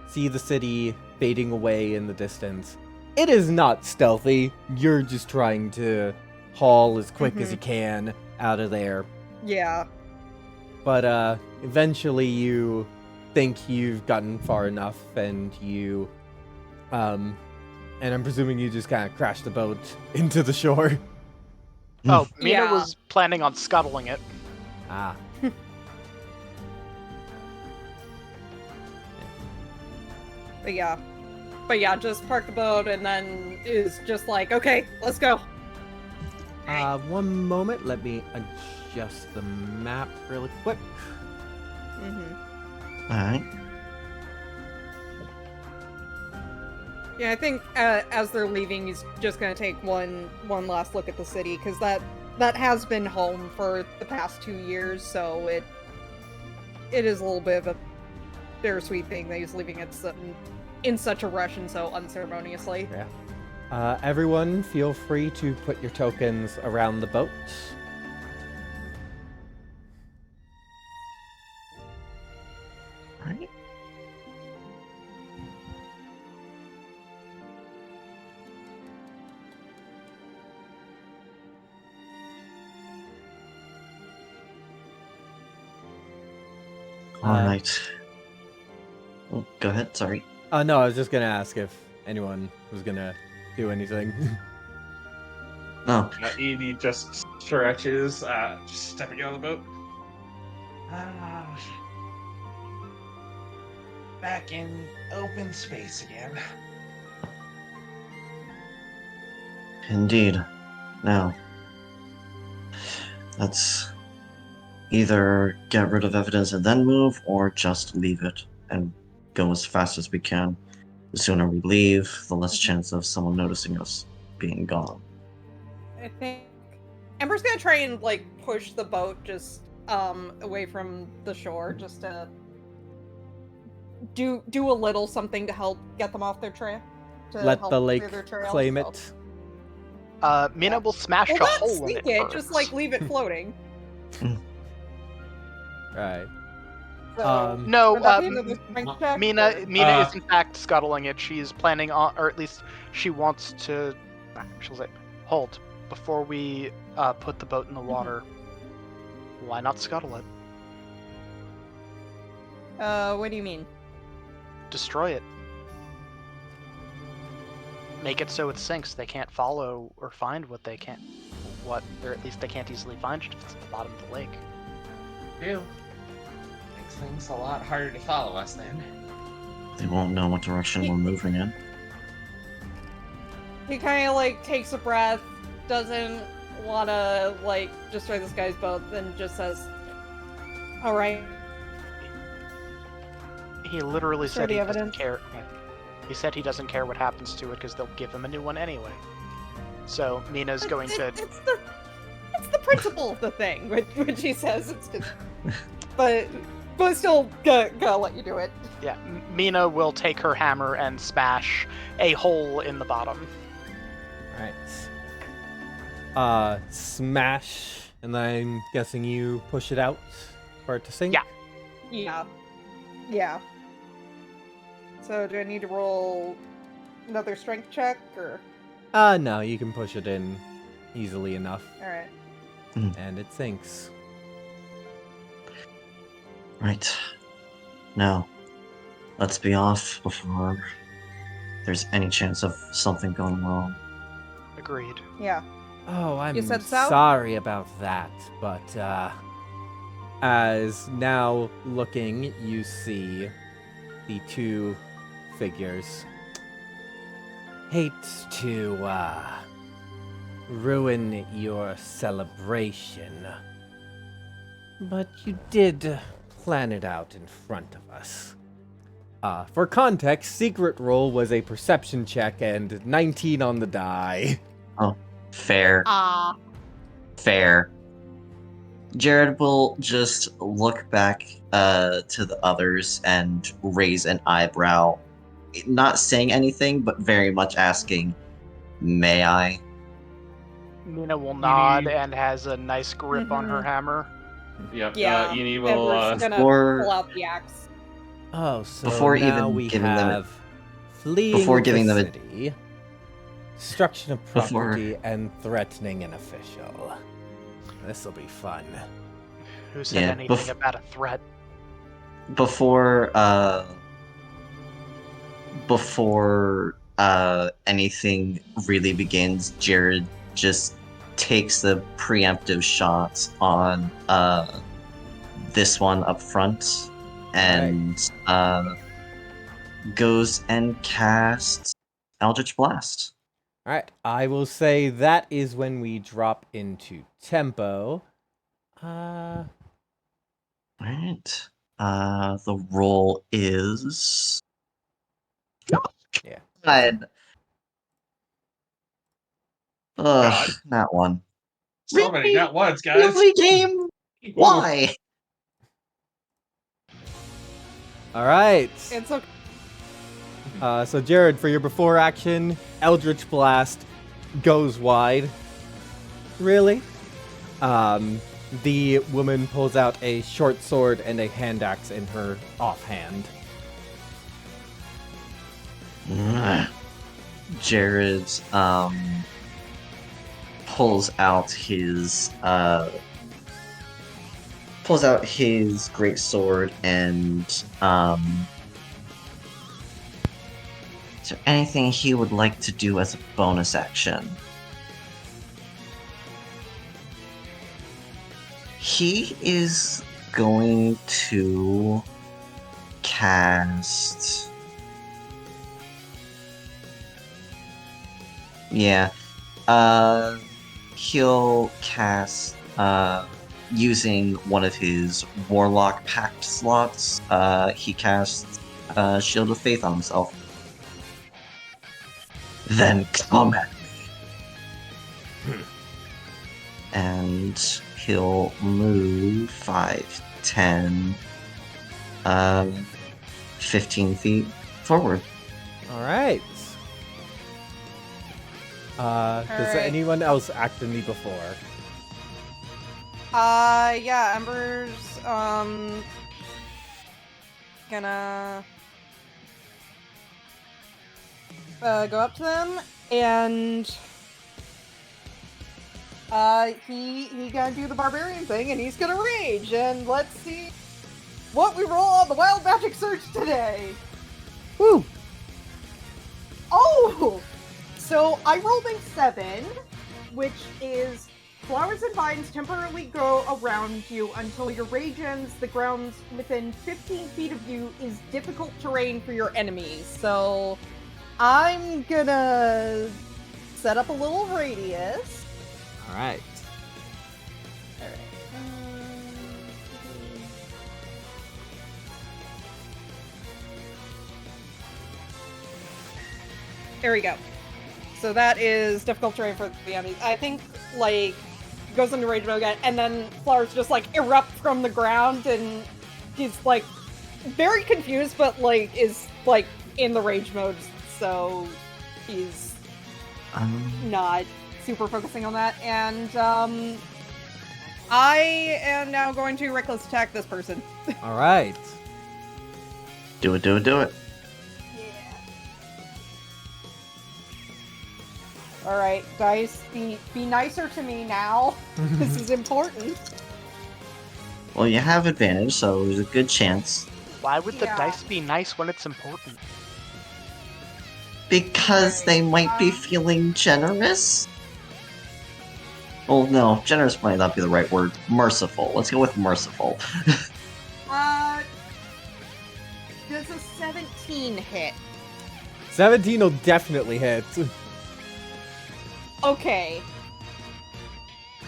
see the city fading away in the distance. It is not stealthy. You're just trying to haul as quick as you can out of there. Yeah. But eventually you think you've gotten far enough, and you and I'm presuming you just kind of crashed the boat into the shore. Oh, Mina Yeah. was planning on scuttling it. Ah. But yeah, just park the boat and then is just like, okay, let's go. One moment, let me adjust the map really quick. Mm-hmm. Alright. Yeah, I think as they're leaving, he's just gonna take one last look at the city, because that has been home for the past 2 years, so it is a little bit of a bittersweet thing that he's leaving it in such a rush and so unceremoniously. Everyone, feel free to put your tokens around the boat. Alright. Alright. Oh, go ahead, sorry. No, I was just gonna ask if anyone was gonna do anything. Oh, Edie just stretches, just stepping out of the boat. Back in open space again. indeed. Now, let's either get rid of evidence and then move, or just leave it and go as fast as we can. The sooner we leave, the less chance of someone noticing us being gone. I think Ember's gonna try and like push the boat just away from the shore, just to do a little something to help get them off their trail. Let the lake claim so. it. Mina will smash Well, a not hole in sink it it, first. just like leave it floating. Right. So, No, would that be another strength check, Mina or- is in fact scuttling it. She's planning on, or at least she wants to. She'll say, "Hold, before we put the boat in the water. Why not scuttle it? What do you mean? Destroy it. Make it so it sinks. They can't follow or find what they can't. Or at least they can't easily find it if it's at the bottom of the lake." Ew. Makes things a lot harder to follow us then. They won't know what direction we're moving in. He kind of like takes a breath, doesn't want to like destroy this guy's boat, then just says, "All right." He literally said Sturdy he doesn't evidence. care. He said he doesn't care what happens to it because they'll give him a new one anyway. So Mina's going to. It's the principle of the thing, which he says it's just, but still gonna let you do it. Yeah, Mina will take her hammer and smash a hole in the bottom. Alright. Smash, and then I'm guessing you push it out for it to sink? Yeah. Yeah. So do I need to roll another strength check, or? No, you can push it in easily enough, Alright. and it sinks. Right. Now, let's be off before there's any chance of something going wrong. Agreed. Yeah. Oh, I'm You said so? sorry about that, but as now looking, you see the two figures. Hate to ruin your celebration, but you did plan it out in front of us. For context, secret roll was a perception check and 19 on the die. Fair. Fair. Jared will just look back to the others and raise an eyebrow, not saying anything, but very much asking, "May I?" Mina will nod and has a nice grip on her hammer. Yep. Yeah. Eni And will. we're just gonna Before- pull out the axe. Oh, so Before now even we giving them a- have fleeing before the giving them a- city, destruction of Before- property, and threatening an official. This'll be fun. Who said Yeah, anything about a threat? Before anything really begins, Jared just takes the preemptive shot on this one up front and goes and casts Eldritch Blast. Alright, I will say that is when we drop into tempo. Alright. The roll is. Yeah. God. Ugh, God. not one. So many not once, guys. Really, game? Why? Alright. It's okay. So Jared, for your before action, Eldritch Blast goes wide. Really? The woman pulls out a short sword and a hand axe in her offhand. Jared pulls out his great sword and is there anything he would like to do as a bonus action? He is going to cast. Yeah. He'll cast using one of his Warlock Pact slots. He casts Shield of Faith on himself. Then come at me. And he'll move 5, 10, 15 feet forward. Alright. Does Alright. anyone else act in the before? Yeah, Ember's gonna go up to them and he gonna do the barbarian thing and he's gonna rage, and let's see what we roll on the wild magic search today. Woo! Oh! So I rolled a 7, which is flowers and vines temporarily grow around you until your rage ends. The ground within 15 feet of you is difficult terrain for your enemies. So I'm gonna set up a little radius. All right. Alright. There we go. So that is difficult terrain for the enemies. I think, like, goes into rage mode again, and then flowers just, like, erupt from the ground, and he's, like, very confused, but, like, is, like, in the rage mode, so he's not super focusing on that. And, I am now going to reckless attack this person. All right. Do it, do it, do it. Alright, dice, be nicer to me now. This is important. Well, you have advantage, so there's a good chance. Why would the Yeah. dice be nice when it's important? Because they might be feeling generous? Well, no, generous might not be the right word. Merciful. Let's go with merciful. Does a 17 hit? 17 will definitely hit. Okay.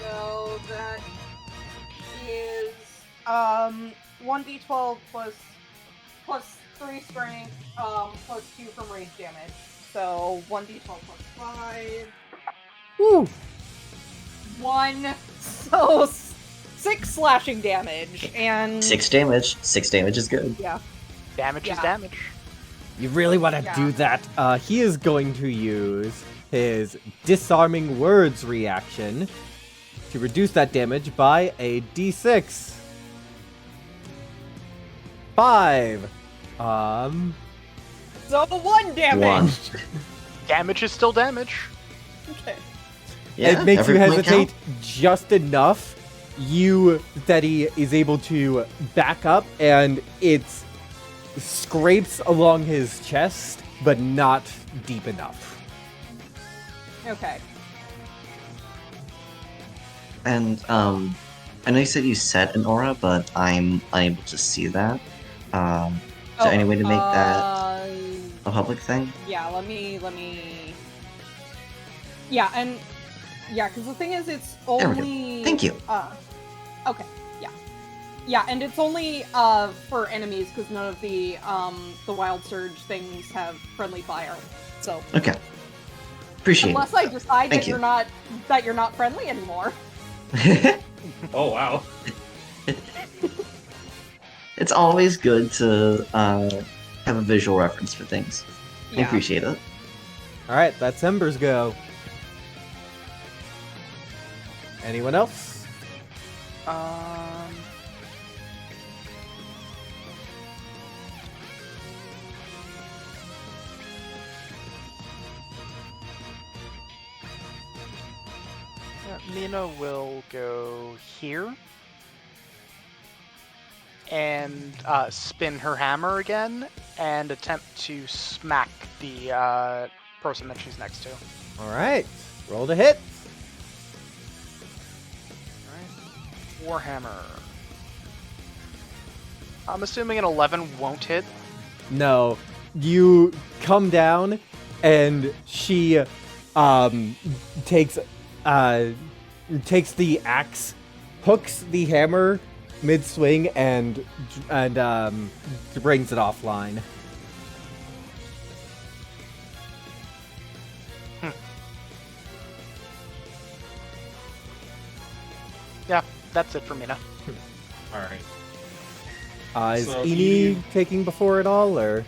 So that is 1d12 plus 3 strength, plus 2 from rage damage. So 1d12 plus 5. Woo! 1. So 6 slashing damage and 6 damage. 6 damage is good. yeah. Damage is Yeah. damage. You really want to Yeah. do that? He is going to use his disarming words reaction to reduce that damage by a d6. 5. So 1 damage. 1. Damage is still damage. Okay. Yeah, It makes you every point hesitate count. just enough. That he is able to back up, and it scrapes along his chest, but not deep enough. Okay. And, I know you said you set an aura, but I'm unable to see that. Is there any way to make that a public thing? Yeah, let me. Yeah, and yeah, because the thing is, it's There we go. only. Thank you. Okay. Yeah. Yeah, and it's only for enemies because none of the wild surge things have friendly fire. So Okay. Appreciate unless I decide Thank that you. you're not friendly anymore. it. Oh wow. It's always good to have a visual reference for things. I Yeah. appreciate it. All right, that's Ember's go. Anyone else? Mina will go here and spin her hammer again and attempt to smack the person that she's next to. All right, roll to hit. Warhammer. I'm assuming an 11 won't hit. No, you come down, and she takes the axe, hooks the hammer mid swing, and brings it offline. Yeah, that's it for Mina. All right. Is So Eni Eni- taking before at all, or?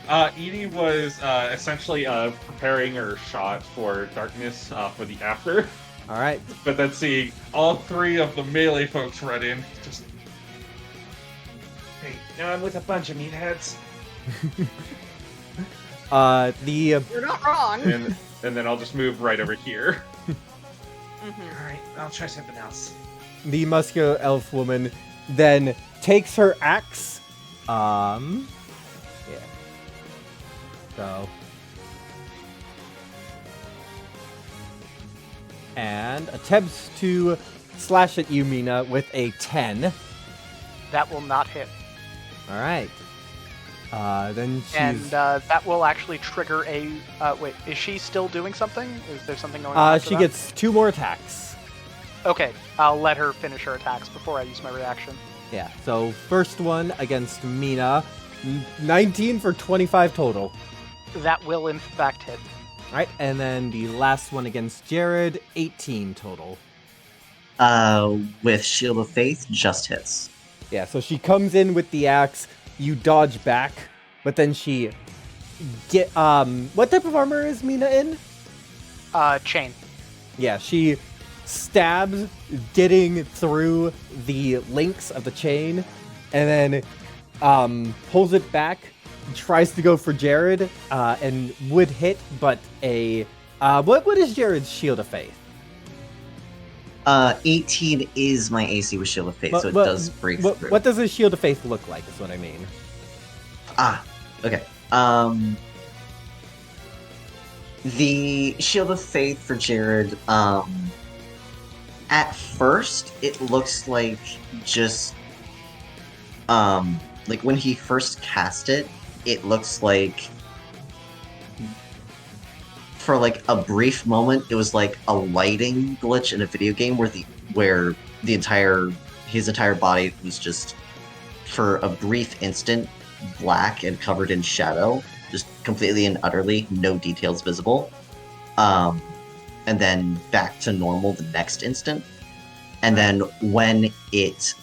Edie was essentially preparing her shot for darkness for the after, All right, but then seeing all three of the melee folks run in, just Now I'm with a bunch of meatheads. The You're not wrong. and then I'll just move right over here. Mhm. Alright, I'll try something else. the muscular elf woman then takes her axe. Yeah. So. And attempts to slash at you, Mina, with a 10. That will not hit. All right. Then she's... And that will actually trigger a. Wait, is she still doing something? Is there something going on? after she that? gets 2 more attacks. Okay, I'll let her finish her attacks before I use my reaction. Yeah, so first one against Mina, 19 for 25 total. That will in fact hit. All right, and then the last one against Jared, 18 total. With Shield of Faith, just hits. Yeah, so she comes in with the axe, you dodge back, but then she get what type of armor is Mina in? Chain. Yeah, she stabs, getting through the links of the chain, and then pulls it back, tries to go for Jared, and would hit, but a what is Jared's Shield of Faith? 18 is my AC with Shield of Faith, so it does break through. What does a Shield of Faith look like, is what I mean. Okay. The Shield of Faith for Jared, at first, it looks like just, like when he first cast it, it looks like, for like a brief moment, it was like a lighting glitch in a video game where his entire body was just, for a brief instant, black and covered in shadow, just completely and utterly no details visible. And then back to normal the next instant. And then when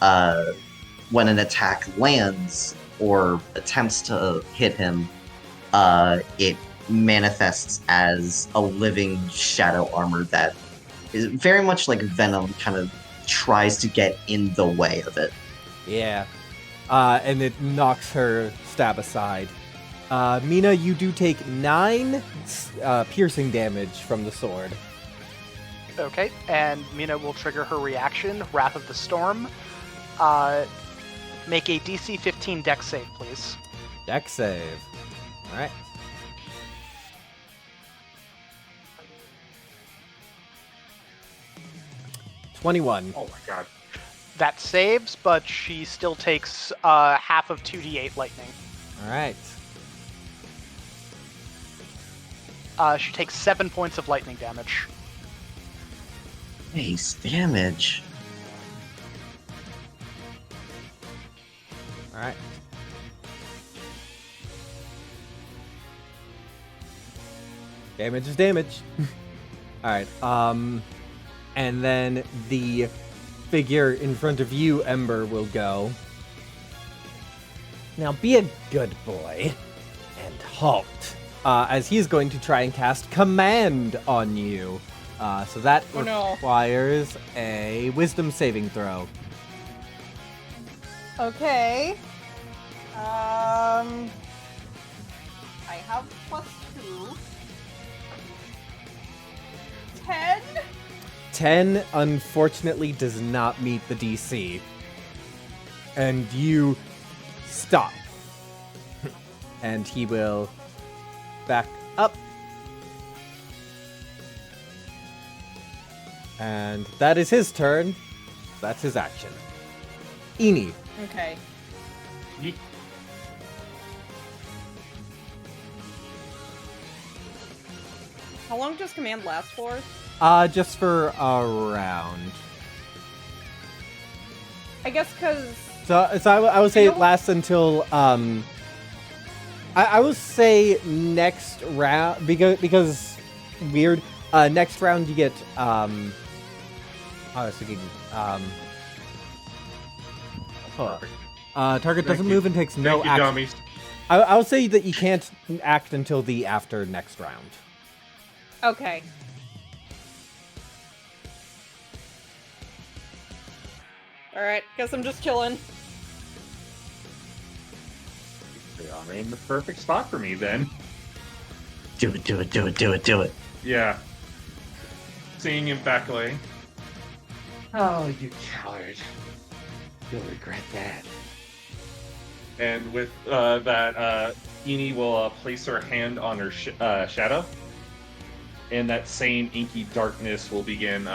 an attack lands or attempts to hit him, it manifests as a living shadow armor that is very much like Venom, kind of tries to get in the way of it. Yeah. And it knocks her stab aside. Mina, you do take 9 piercing damage from the sword. Okay, and Mina will trigger her reaction, Wrath of the Storm. Make a DC 15 Dex save, please. Dex save. All right. $21. Oh my god. That saves, but she still takes half of 2d8 lightning. All right. She takes 7 points of lightning damage. Nice damage. All right. Damage is damage. All right. And then the figure in front of you, Ember, will go. Now be a good boy and halt. As he's going to try and cast Command on you. So that Oh, no. requires a Wisdom saving throw. Okay. I have +2. 10? 10 unfortunately does not meet the DC. And you stop. And he will back up. And that is his turn. That's his action. Eni. Okay. Yeet. How long does command last for? Just for a round. I guess because So I would say You it know- lasts until I would say next round because weird. Next round you get I was thinking hold on. Target doesn't Thank you. move and takes no Thank you, action. dummies. I would say that you can't act until the after next round. okay. All right. Guess I'm just chilling. I'm in the perfect spot for me then. Do it, do it, do it, do it, do it. Yeah. Seeing him back away. Oh, you coward. You'll regret that. And with that, Eni will place her hand on her shadow. And that same inky darkness will begin,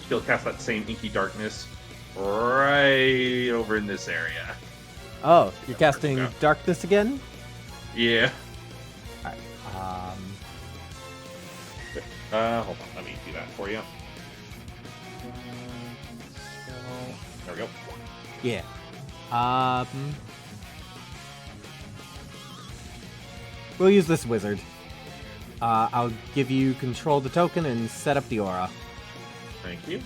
she'll cast that same inky darkness right over in this area. Oh, you're casting Yeah. darkness again? Yeah. Um, Hold on, let me do that for you. There we go. yeah. We'll use this wizard. I'll give you control the token and set up the aura. Thank you.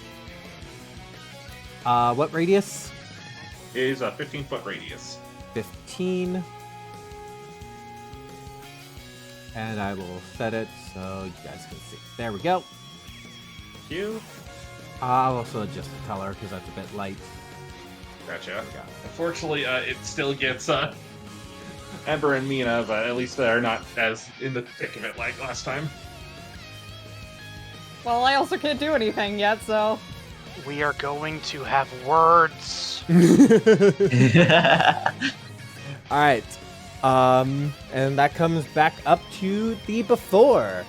What radius? Is a 15-foot radius. 15. And I will set it so you guys can see. There we go. Thank you. I'll also adjust the color because that's a bit light. Gotcha. Unfortunately, it still gets Ember and Mina, but at least they're not as in the thick of it like last time. Well, I also can't do anything yet, so. We are going to have words. Alright. And that comes back up to the before.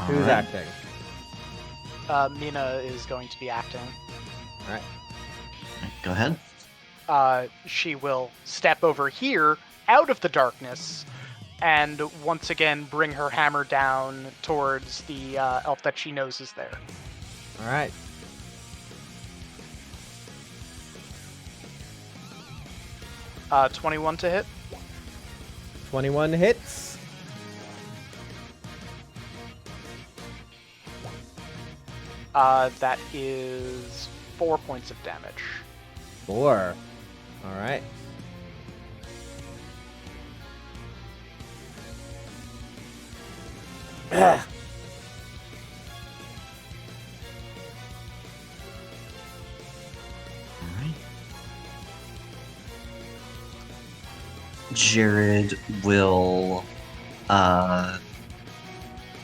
Who's Alright. acting? Mina is going to be acting. Alright. Go ahead. She will step over here out of the darkness and once again bring her hammer down towards the elf that she knows is there. Alright. Uh, 21 to hit. 21 hits. That is 4 points of damage. 4. Alright. Alright. Jared will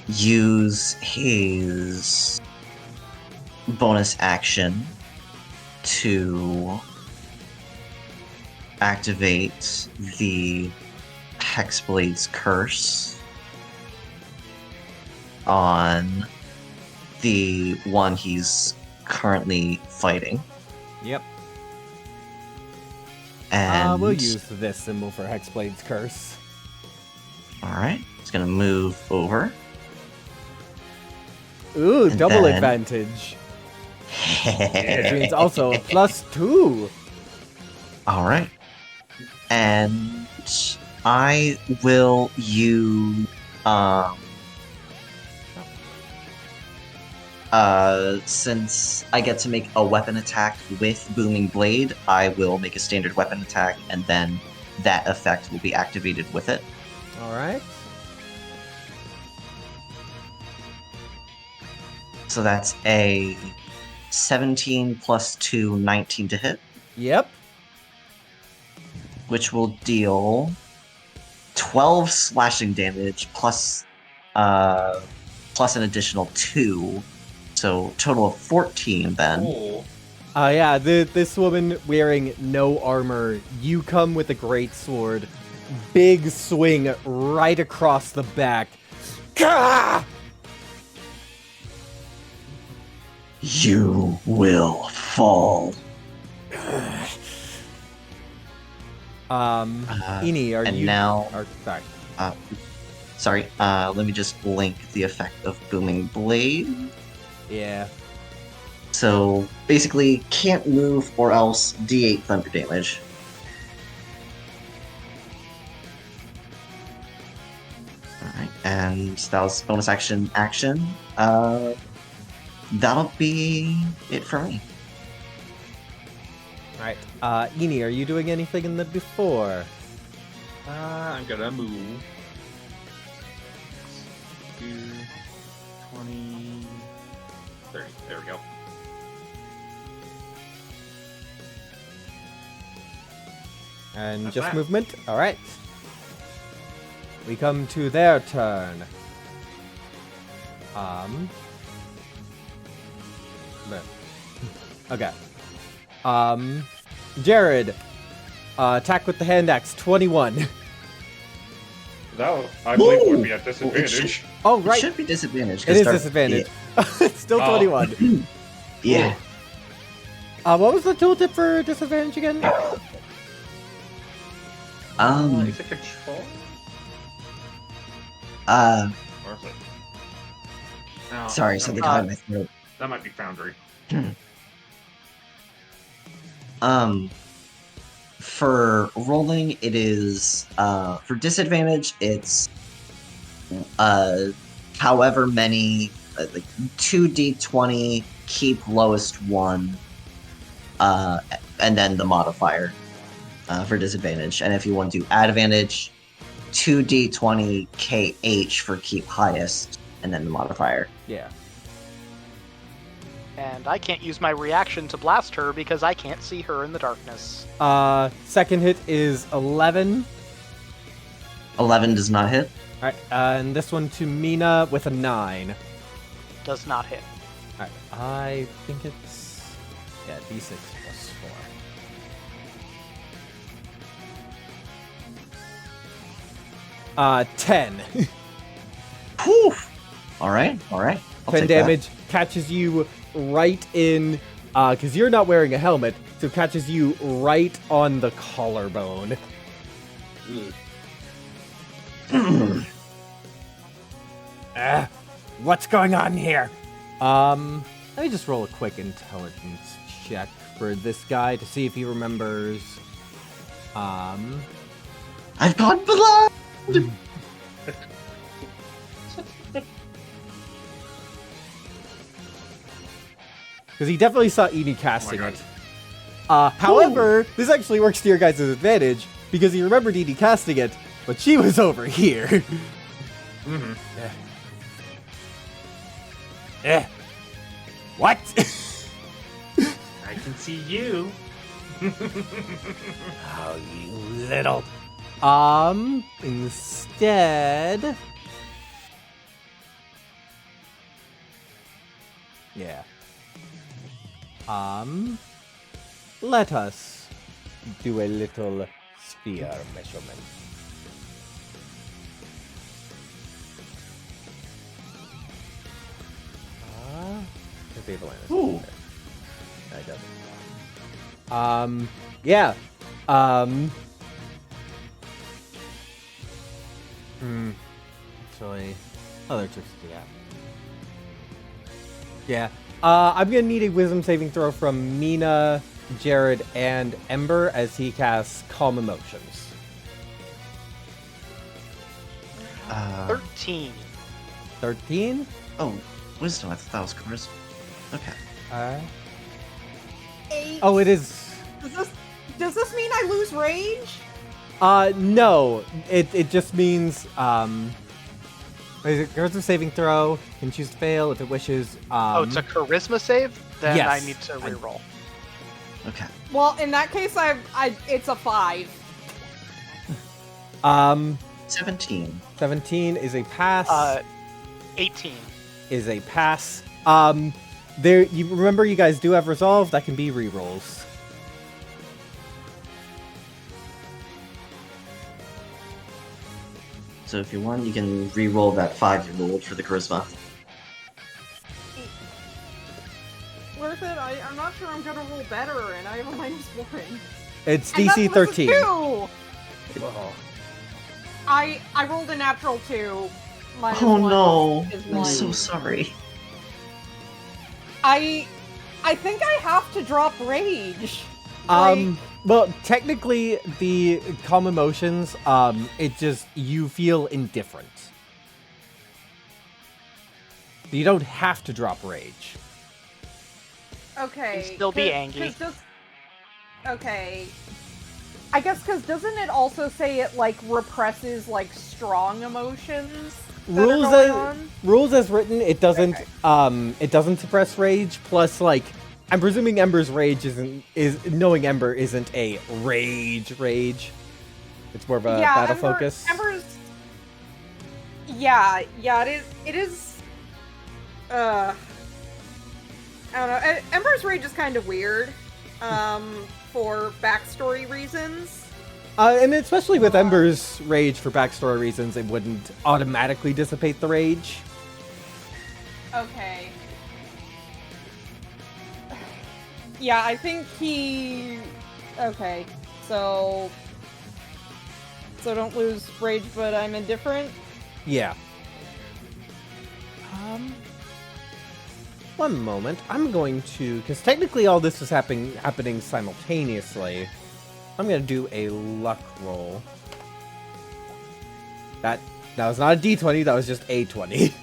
use his bonus action to activate the Hexblade's curse on the one he's currently fighting. Yep. And We'll use this symbol for Hexblade's curse. Alright, it's gonna move over. Ooh, And double then- advantage. Which means also a +2. Alright. And I will use since I get to make a weapon attack with Booming Blade, I will make a standard weapon attack and then that effect will be activated with it. Alright. So that's a 17 plus 2, 19 to hit, Yep. which will deal 12 slashing damage plus an additional 2. So total of 14 then. Cool. Yeah, this woman wearing no armor, you come with a great sword, big swing right across the back. Gah! You will fall. Eni, are and you... now- Or, sorry. Let me just link the effect of Booming Blade. Yeah. So basically, can't move or else D8 thunder damage. Alright, and that was bonus action. That'll be it for me. Alright. Eni, are you doing anything in the before? I'm gonna move. 2, 20, 30. There we go. And That's just that. movement. All right. We come to their turn. But- Okay. Jared. Attack with the hand axe. 21. That I believe would be at Ooh, it should- disadvantage. Oh It right. should be disadvantage. It 'cause is Dark- disadvantage. It's still Oh. 21. Yeah. What was the tooltip for disadvantage again? Is it control? Or is it? No, Sorry, something that, caught in my throat. that might be Foundry. For rolling, it is for disadvantage. It's however many, like 2d20, keep lowest one, and then the modifier for disadvantage. And if you want to do advantage, 2d20 kh for keep highest, and then the modifier. Yeah. And I can't use my reaction to blast her because I can't see her in the darkness. Second hit is 11. 11 does not hit. Alright, and this one to Mina with a 9. Does not hit. Alright, I think it's... Yeah, d6 plus 4. 10. Whew. All right. I'll 10 take that. damage, catches you right in... because you're not wearing a helmet, so catches you right on the collarbone. What's going on here? Let me just roll a quick intelligence check for this guy to see if he remembers. I've got blood. Because he definitely saw Edie casting God. it. However, this actually works to your guys' advantage, because he remembered Edie casting it, but she was over here. Mm-hmm. What? I can see you. Oh, you little... Instead... Yeah. Let us do a little sphere measurement. The avalanche. Ooh. I don't. Yeah. Actually, other tricks to that. Yeah. I'm gonna need a wisdom saving throw from Mina, Jared, and Ember as he casts Calm Emotions. 13. 13? Oh, wisdom. I thought that was charisma. Okay. Alright. 8. Oh, it is. Does this mean I lose rage? No. It just means, charisma saving throw, can choose to fail if it wishes. Oh, it's a charisma save? Then yes. I need to reroll. Okay. Well, in that case, it's a 5. 17. 17 is a pass. 18. Is a pass. There. You remember, you guys do have resolve. That can be rerolls. So if you want, you can re-roll that 5 you rolled for the charisma. Worth it? I'm not sure I'm gonna roll better, and I have a -1. It's And DC that was a 13. 2! Oh. I rolled a natural 2. Minus Oh 1 no! is I'm 1. so sorry. I think I have to drop rage. Well, technically, the calm emotions, it just, you feel indifferent. You don't have to drop rage. Okay. Can still be angry. Okay. I guess because doesn't it also say it like represses like strong emotions? that are going on? Rules as written, it doesn't, Okay. it doesn't suppress rage, plus, like, I'm presuming Ember's rage knowing Ember isn't a rage. It's more of a battle focus. Ember's. Yeah, it is. I don't know. Ember's rage is kind of weird. For backstory reasons. And especially with Ember's rage for backstory reasons, it wouldn't automatically dissipate the rage. Okay. Yeah, I think he... Okay, so don't lose rage, but I'm indifferent? Yeah. One moment. I'm going to... Because technically all this is happening simultaneously. I'm going to do a luck roll. That was not a d20, that was just a 20.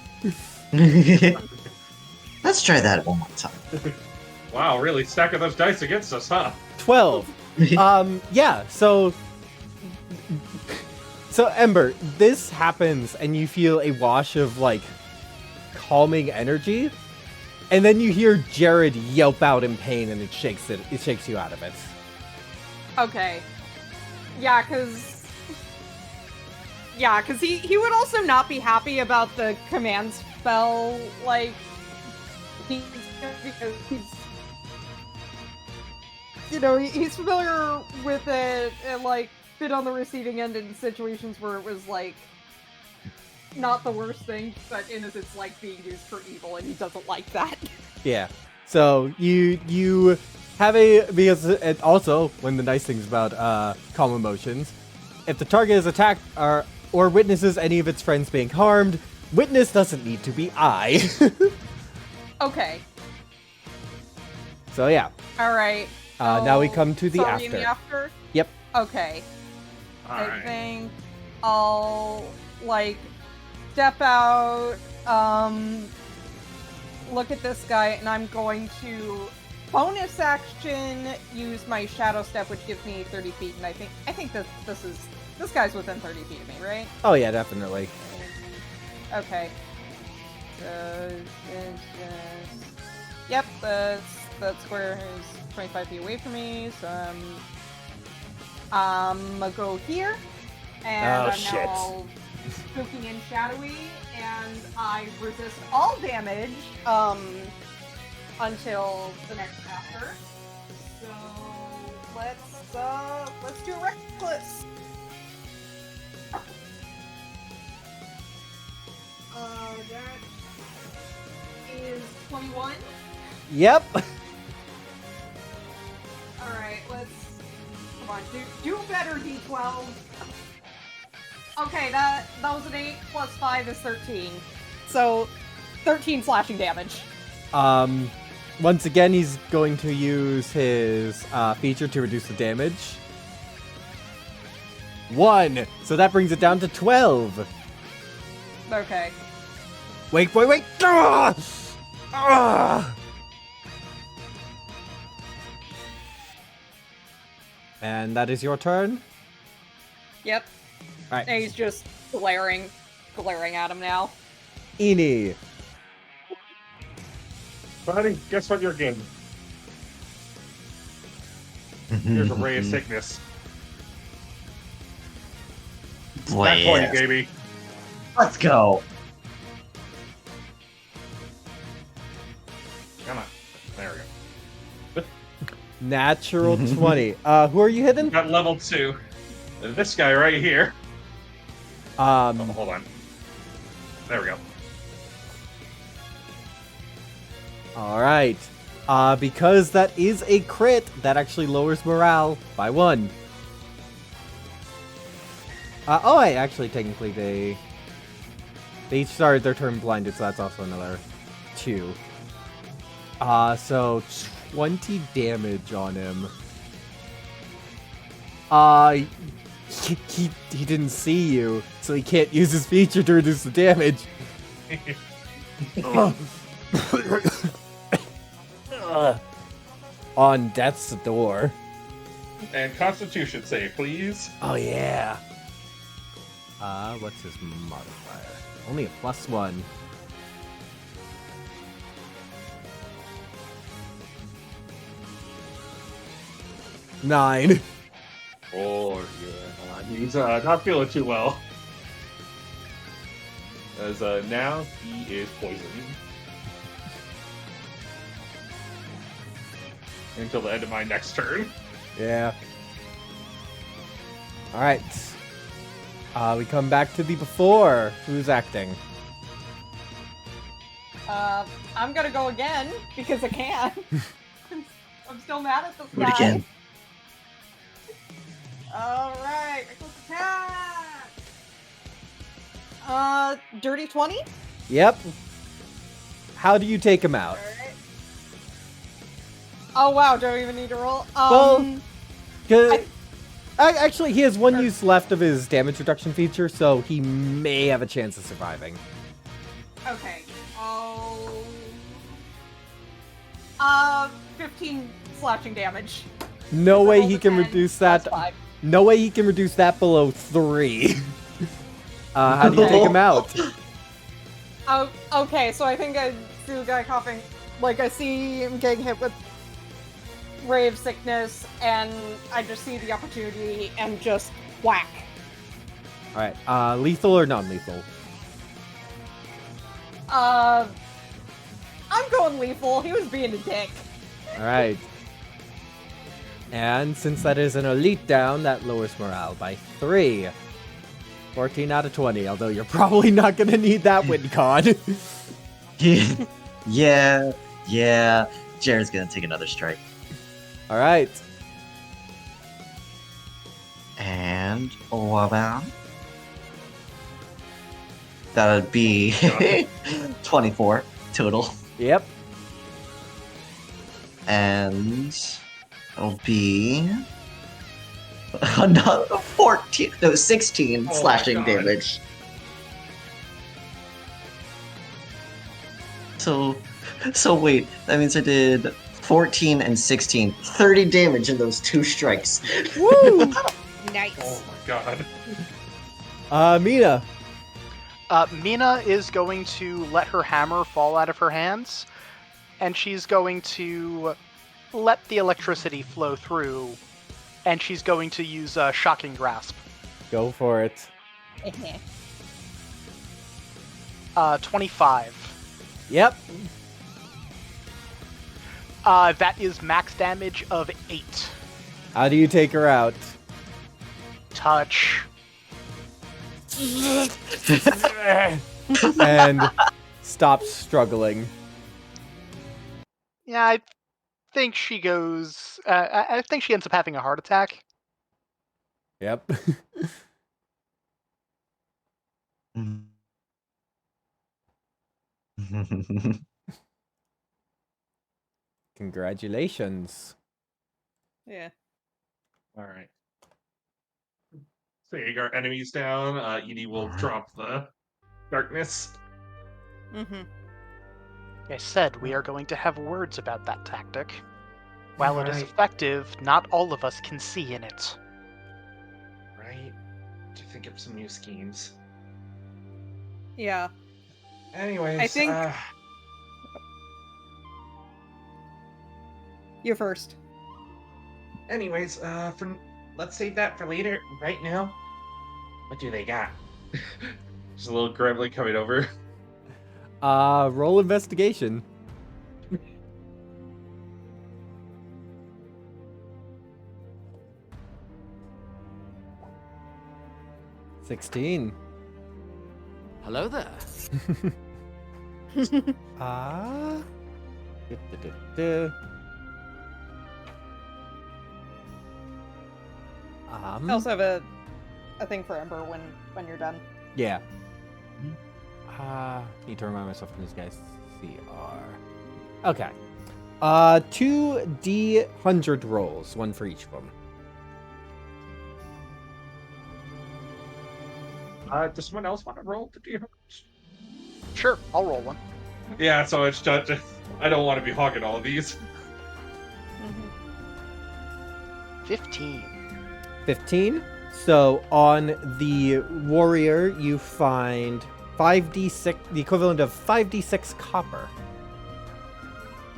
Let's try that one more time. Wow, really stacking those dice against us, huh? 12. Yeah, so Ember, this happens and you feel a wash of like calming energy, and then you hear Jared yelp out in pain and it shakes you out of it. Okay. Yeah, cause he would also not be happy about the command spell, like, because he's familiar with it and, like, been on the receiving end in situations where it was, like, not the worst thing, but in as it's, like, being used for evil, and he doesn't like that. Yeah. So you have because it also, one of the nice things about calm emotions, if the target is attacked or witnesses any of its friends being harmed, witness doesn't need to be I. Okay. So yeah. Alright. Now we come to the so after. Are we in the after? Yep. Okay. I Alright. think I'll, like, step out, look at this guy, and I'm going to bonus action use my shadow step, which gives me 30 feet, and I think this guy's within 30 feet of me, right? Oh yeah, definitely. Okay. So, it's just... Yep, that square is 25 feet away from me, so I'm gonna go here, and Oh, I'm shit. now spooking in shadowy, and I resist all damage until the next after. So let's do reckless. That is 21. Yep. Alright, let's... Come on, do better, D12. Okay, that was an 8 plus 5 is 13. So, 13 slashing damage. Once again, he's going to use his feature to reduce the damage. 1. So that brings it down to 12. Okay. Wait. Ah! Ah! And that is your turn? Yep. Alright. And he's just glaring at him now. Eni. Buddy, guess what you're getting? Here's a ray of sickness. Back 20, baby. Let's go. Come on. There we go. Natural 20. Who are you hitting? Got level 2. This guy right here. Oh, hold on. There we go. Alright. Because that is a crit, that actually lowers morale by 1. Actually, technically, they each started their turn blinded, so that's also another 2. So 20 damage on him. He didn't see you, so he can't use his feature to reduce the damage. On death's door. And Constitution save, please. Oh yeah. What's his modifier? Only a +1. 9. Oh, yeah. He's not feeling too well. As now he is poisoned. Until the end of my next turn. Yeah. Alright. We come back to the before. Who's acting? I'm gonna go again because I can. I'm still mad at this Do it guy. again. Alright, attack! Dirty 20? Yep. How do you take him out? Alright. Oh wow, don't even need to roll. Well, 'Cause- I- actually, he has one use left of his damage reduction feature, so he may have a chance of surviving. Okay. Oh. 15 slashing damage. No So way roll he the can 10 reduce plus that. 5. No way he can reduce that below 3. How do you take him out? Oh, okay, so I think I see the guy coughing. Like, I see him getting hit with Ray of Sickness, and I just see the opportunity and just whack. Alright, lethal or non-lethal? I'm going lethal. He was being a dick. Alright. And since that is an elite down, that lowers morale by 3. 14 out of 20, although you're probably not gonna need that win con. Yeah. Jared's gonna take another strike. Alright. And Wabam. That would be 24 total. Yep. And it'll be another 16 Oh my slashing God. damage. So wait, that means I did 14 and 16, 30 damage in those 2 strikes. Woo! Nice. Oh my god. Mina. Mina is going to let her hammer fall out of her hands, and she's going to let the electricity flow through, and she's going to use Shocking Grasp. Go for it. 25. Yep. That is max damage of 8. How do you take her out? Touch. And stop struggling. Yeah, I think she goes. I think she ends up having a heart attack. Yep. Congratulations. Yeah. Alright. Seeing our enemies down, Edie will drop the darkness. Mm-hmm. I said we are going to have words about that tactic. While it is Right. effective, not all of us can see in it. Right? To think of some new schemes. Yeah. Anyways, I think- You first. Let's save that for later. Right now, what do they got? just a little gremlin coming over. Roll investigation. $16. Hello there. Ah. I also have a thing for Ember when you're done. Yeah. Need to remind myself of these guys. CR. Okay. 2 D100 rolls, one for each of them. Does someone else want to roll the D100? Sure, I'll roll one. Yeah, so it's just, I don't want to be hogging all of these. 15. 15. So on the warrior, you find 5d6, the equivalent of 5d6 copper.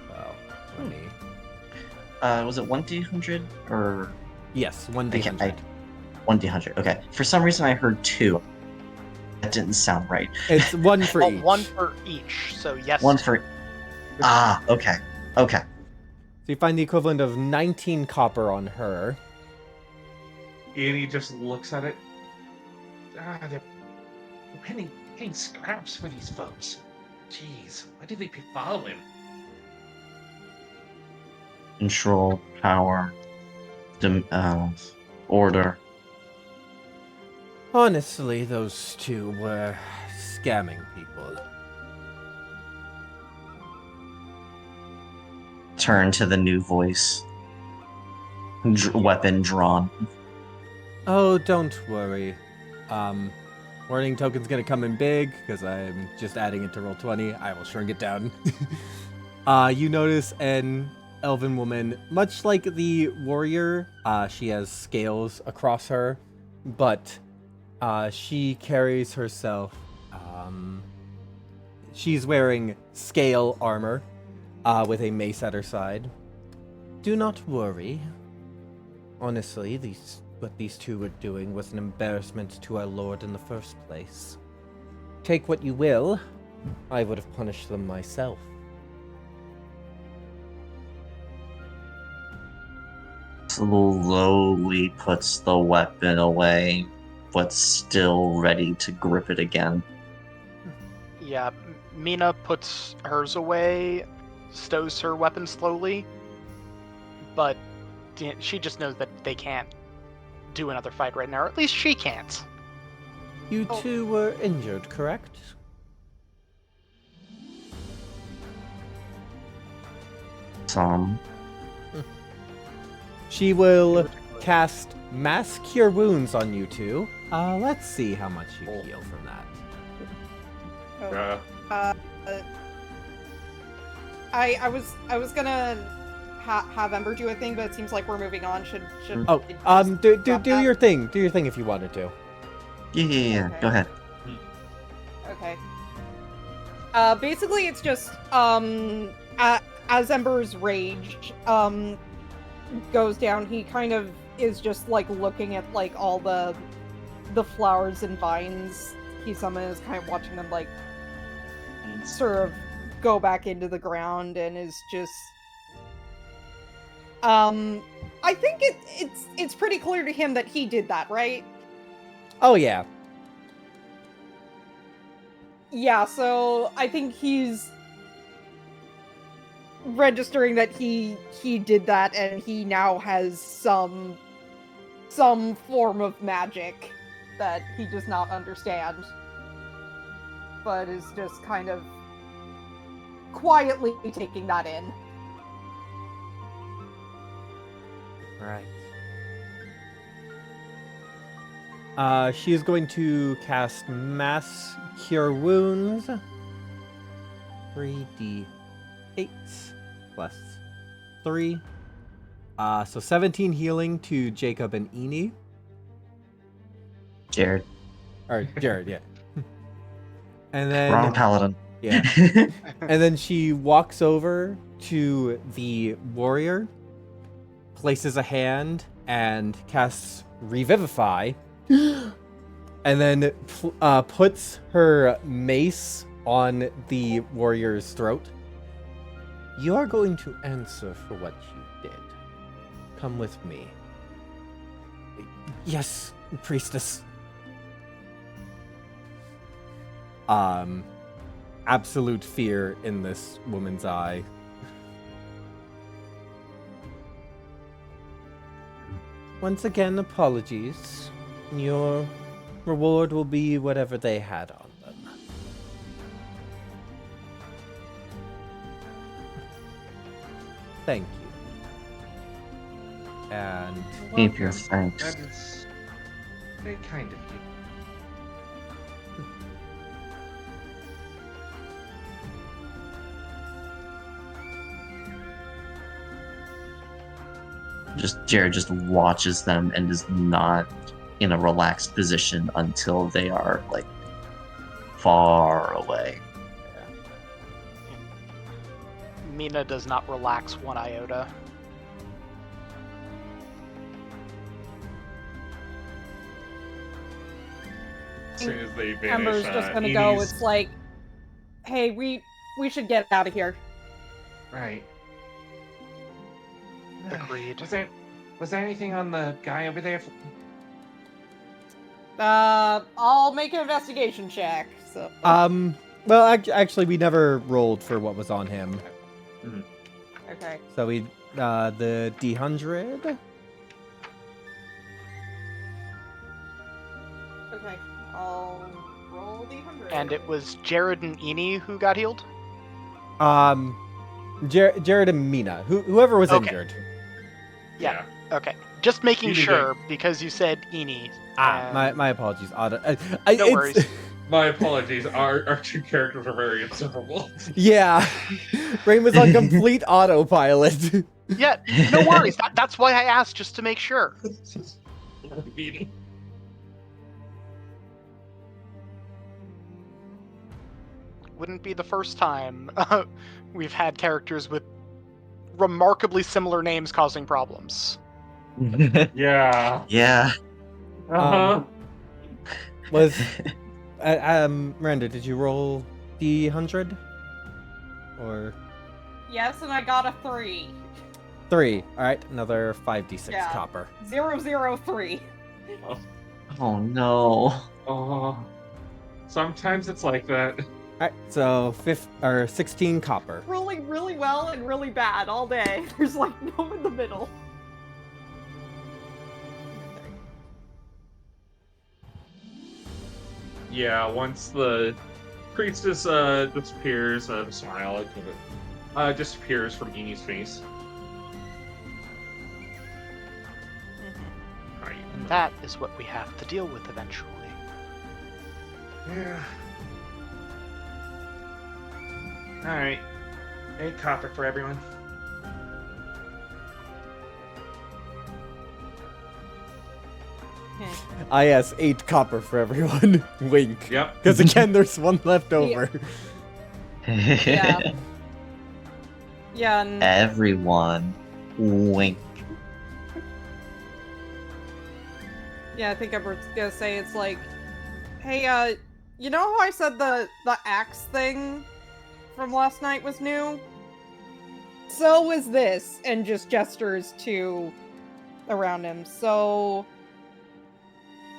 So, 20. Was it 1d100 or Yes, 1d100. Okay, 1d100? Okay. For some reason, I heard 2. That didn't sound right. It's one for Well, each. one for each. So yes. One for. Okay. Okay. So you find the equivalent of 19 copper on her. Annie just looks at it. They're paying scraps for these folks. Jeez, why do they follow him? Control, power, order. Honestly, those two were scamming people. Turn to the new voice. Weapon drawn. Oh, don't worry. Warning token's gonna come in big, because I'm just adding it to Roll20. I will shrink it down. You notice an elven woman, much like the warrior, she has scales across her, but she carries herself, she's wearing scale armor, with a mace at her side. Do not worry. Honestly, what these two were doing was an embarrassment to our lord in the first place. Take what you will. I would have punished them myself. Slowly puts the weapon away, but still ready to grip it again. Yeah, Mina puts hers away, stows her weapon slowly, but she just knows that they can't do another fight right now, or at least she can't. You two were injured, correct? Some. She will cast Mass Cure Wounds on you two. Let's see how much you heal from that. I was gonna have Ember do a thing, but it seems like we're moving on. Should Oh, I just do drop do that? your thing. Do your thing if you wanted to. Yeah. Okay. Go ahead. Okay. Basically, it's just as Ember's rage goes down, he kind of is just like looking at like all the flowers and vines he summoned, is kind of watching them like sort of go back into the ground, and is just I think it's pretty clear to him that he did that, right? Oh yeah. Yeah, so I think he's registering that he did that, and he now has some form of magic that he does not understand, but is just kind of quietly taking that in. Right. She is going to cast Mass Cure Wounds. 3d8 plus 3. So 17 healing to Jacob and Eni. Jared. Or Jared, yeah. And then Wrong paladin. yeah. And then she walks over to the warrior, places a hand, and casts Revivify, and then puts her mace on the warrior's throat. You are going to answer for what you did. Come with me. Yes, priestess. Absolute fear in this woman's eye. Once again, apologies. Your reward will be whatever they had on them. Thank you. And Keep your thanks. That is very kind of you. Jared just watches them and is not in a relaxed position until they are like far away. Mina does not relax one iota. as soon as they vanish, Ember's just gonna go. Edie's- It's like, hey, we should get out of here. Right. Agreed. Was there anything on the guy over there? I'll make an investigation check. So. Well, actually, we never rolled for what was on him. Okay. So we, the D100. Okay. I'll roll D100. And it was Jared and Eni who got healed? Jared and Mina, whoever was Okay. injured. Yeah. Okay. Just making You did sure, because you said Eni. Ah, and- my apologies. No It's- worries. My apologies. Our two characters are very observable. Yeah, Brain was on complete autopilot. Yeah, no worries. That's why I asked, just to make sure. Meeting. Wouldn't be the first time we've had characters with remarkably similar names causing problems. Yeah. Yeah. Uh-huh. Was Miranda, did you roll D100? Or Yes, and I got a 3. 3? All right, another 5d6 Yeah. copper. 003. Oh no. Oh. Sometimes it's like that. All right, so 16 copper. Rolling really well and really bad all day. There's like no in the middle. Yeah, once the priestess disappears, the smile disappears from Eni's face. Right. And that is what we have to deal with eventually. Yeah. Alright. 8 copper for everyone. Yes, 8 copper for everyone. Wink. Yep. Because again, there's one left over. Yeah. Yeah, and Everyone. Wink. yeah, I think I was gonna say it's like, hey, you know how I said the axe thing from last night was new? So is this, and just gestures to around him. So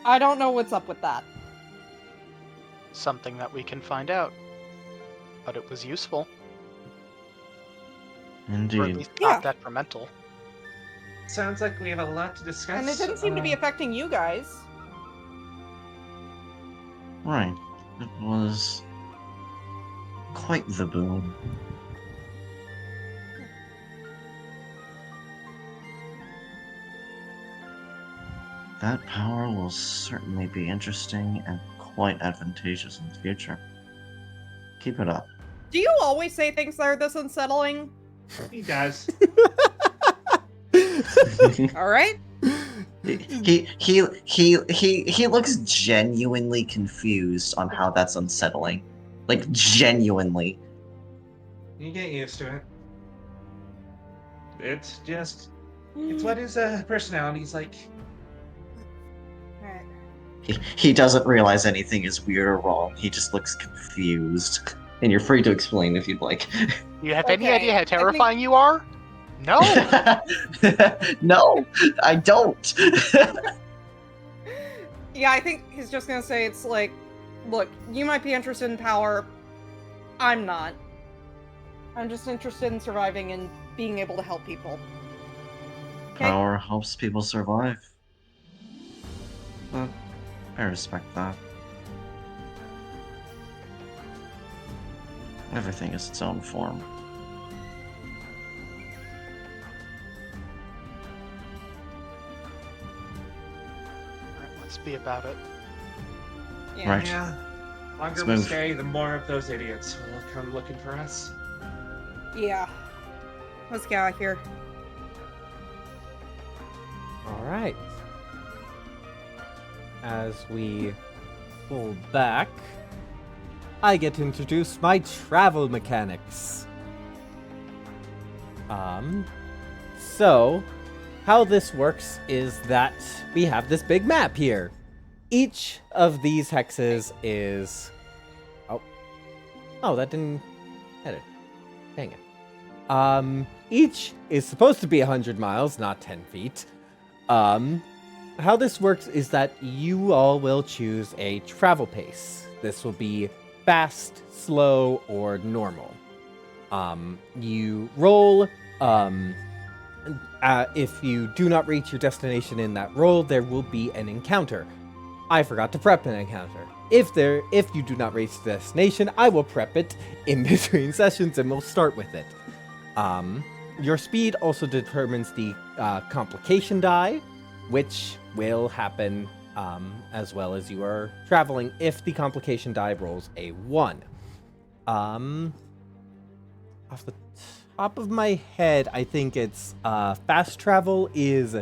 I don't know what's up with that. Something that we can find out. But it was useful. Or at Indeed. least Yeah. not detrimental. Sounds like we have a lot to discuss. And it didn't seem to be affecting you guys. Right. It was quite the boon. That power will certainly be interesting and quite advantageous in the future. Keep it up. Do you always say things that are this unsettling? He does. Alright? He looks genuinely confused on how that's unsettling. Like genuinely. You get used to it. It's just. It's what his personality's like. Alright. He doesn't realize anything is weird or wrong. He just looks confused. And you're free to explain if you'd like. You have any Okay, idea I how think- terrifying you are? No! No, I don't. Yeah, I think he's just gonna say it's like, look, you might be interested in power. I'm not. I'm just interested in surviving and being able to help people. Okay? Power helps people survive. But I respect that. Everything is its own form. Alright, let's be about it. Yeah. Right. Yeah. Longer Let's we move. stay, the more of those idiots will come looking for us. Yeah. Let's get out of here. All right. As we pull back, I get to introduce my travel mechanics. So how this works is that we have this big map here. Each of these hexes is... Oh, that didn't edit. Dang it. Each is supposed to be 100 miles, not 10 feet. How this works is that you all will choose a travel pace. This will be fast, slow, or normal. You roll. If you do not reach your destination in that roll, there will be an encounter. I forgot to prep an encounter. If you do not reach the destination, I will prep it in between sessions and we'll start with it. Your speed also determines the complication die, which will happen as well as you are traveling if the complication die rolls a 1. Off the top of my head, I think it's fast travel is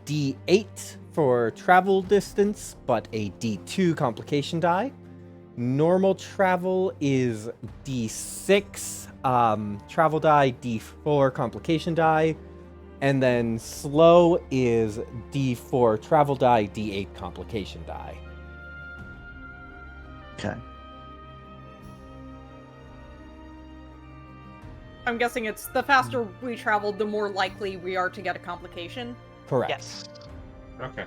D8 for travel distance, but a D2 complication die. Normal travel is D6 travel die, D4 complication die, and then slow is D4 travel die, D8 complication die. Okay. I'm guessing it's the faster we travel, the more likely we are to get a complication. Correct. Yes. Okay.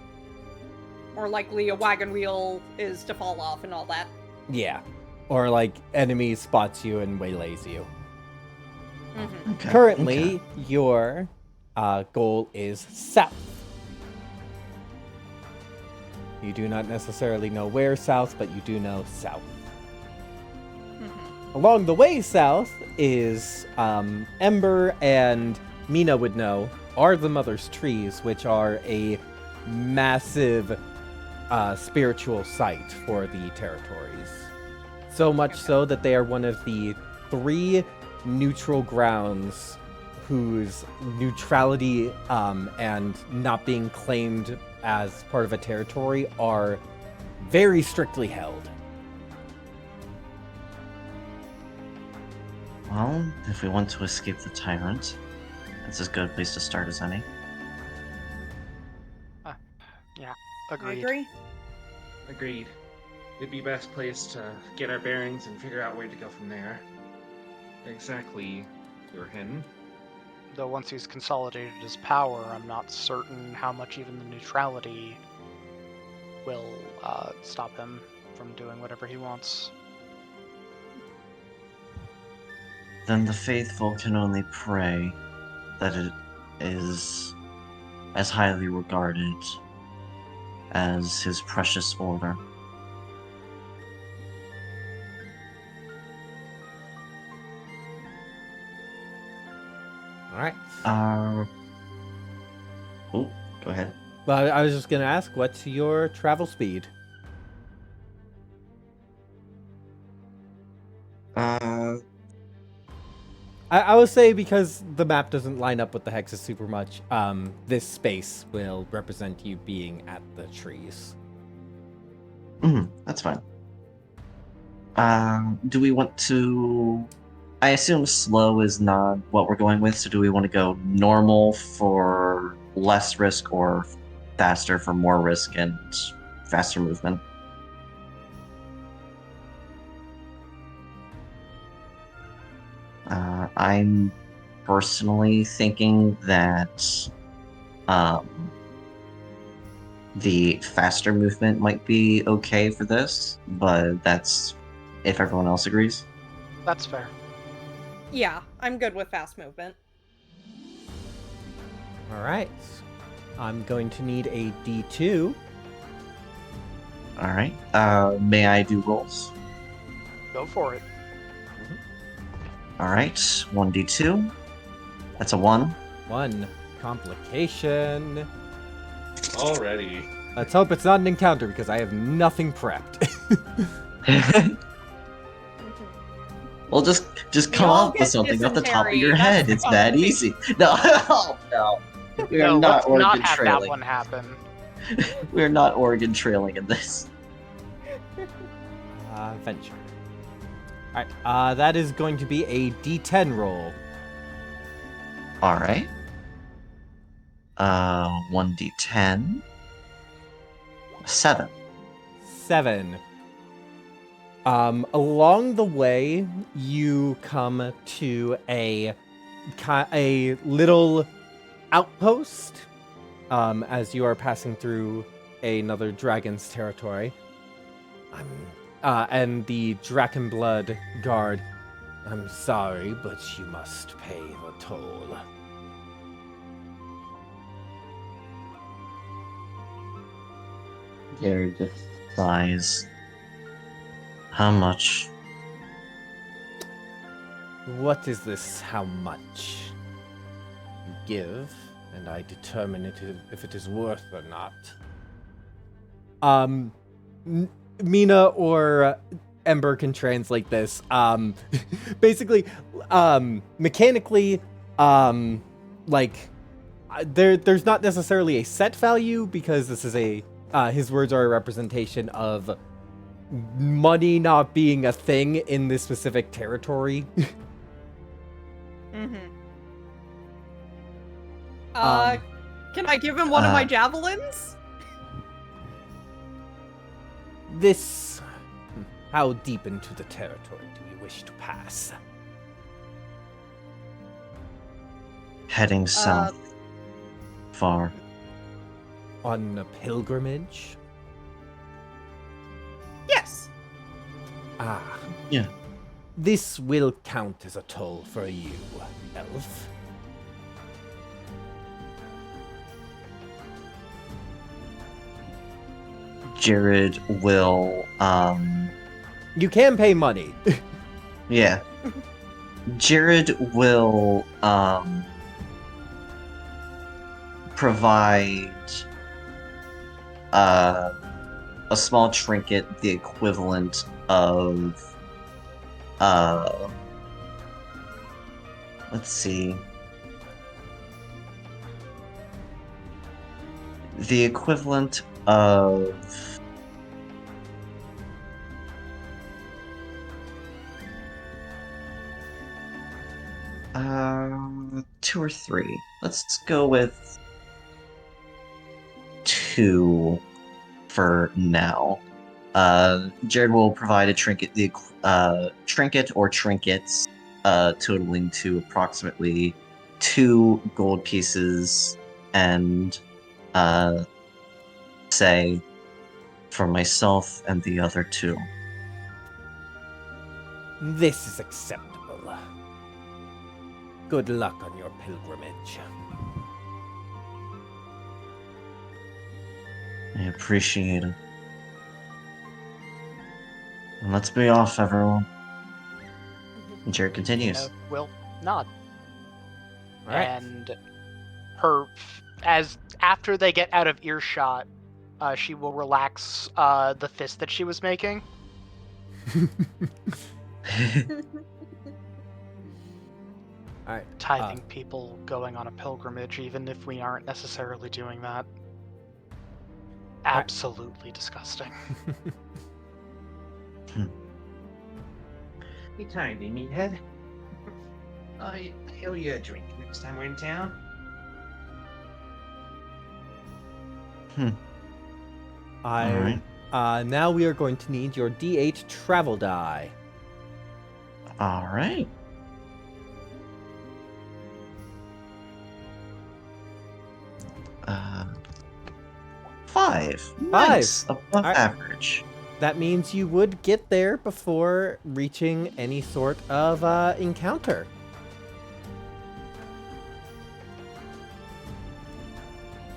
More likely a wagon wheel is to fall off and all that. Yeah. Or like enemy spots you and waylays you. Mm-hmm. Okay. Currently, okay. your goal is south. You do not necessarily know where south, but you do know south. Mm-hmm. Along the way south is Ember and Mina would know are the Mother's Trees, which are a massive spiritual site for the territories. So much so that they are one of the 3 neutral grounds whose neutrality and not being claimed as part of a territory are very strictly held. Well, if we want to escape the tyrant, that's as good a place to start as any. I Agreed. agree. Agreed. It'd be best place to get our bearings and figure out where to go from there. Exactly. You're hidden. Though once he's consolidated his power, I'm not certain how much even the neutrality will stop him from doing whatever he wants. Then the faithful can only pray that it is as highly regarded as his precious order. All right. Oh, go ahead. Well, I was just going to ask, what's your travel speed? I would say because the map doesn't line up with the hexes super much, this space will represent you being at the trees. That's fine. Do we want to... I assume slow is not what we're going with, so do we want to go normal for less risk or faster for more risk and faster movement? I'm personally thinking that the faster movement might be okay for this, but that's if everyone else agrees. That's fair. Yeah, I'm good with fast movement. All right. I'm going to need a D2. All right. May I do rolls? Go for it. All right. 1d2. That's a 1. 1 complication. Already. Let's hope it's not an encounter because I have nothing prepped. Well, just We come all up get with something off the top of your dysentery, head. that's It's that fine. easy. No, oh, no. We are No, not let's Oregon not have that trailing. one happen. We're not Oregon trailing in this. Venture. All right. That is going to be a D10 roll. All right. 1d10. 7. 7. Along the way, you come to a little outpost as you are passing through another dragon's territory. And the Drakenblood guard, I'm sorry, but you must pay the toll. Gary just sighs. How much? What is this how much? You give, and I determine if it is worth or not. Mina or Ember can translate this. Basically, mechanically, there's not necessarily a set value because this is his words are a representation of money not being a thing in this specific territory. Mm-hmm. Um, Can I give him one of my javelins? How deep into the territory do you wish to pass? Heading south. Far. On a pilgrimage? Yes. Ah. Yeah. This will count as a toll for you, elf. Jared will, You can pay money. yeah. Jared will, provide, a small trinket, the equivalent of, let's see. The equivalent of 2 or 3. Let's go with 2 for now. Jared will provide a trinket, trinket or trinkets, totaling to approximately 2 gold pieces, and say for myself and the other 2. This is acceptable. Good luck on your pilgrimage. I appreciate it. And let's be off, everyone. And Jared continues. Will nod. All right. And after they get out of earshot, she will relax the fist that she was making. All right. Tithing people going on a pilgrimage, even if we aren't necessarily doing that. Absolutely disgusting. Be kind, meathead. I owe you a drink next time we're in town. Alright. Now we are going to need your D8 travel die. Alright. Uh, 5. Nice. Above Alright. average. That means you would get there before reaching any sort of encounter.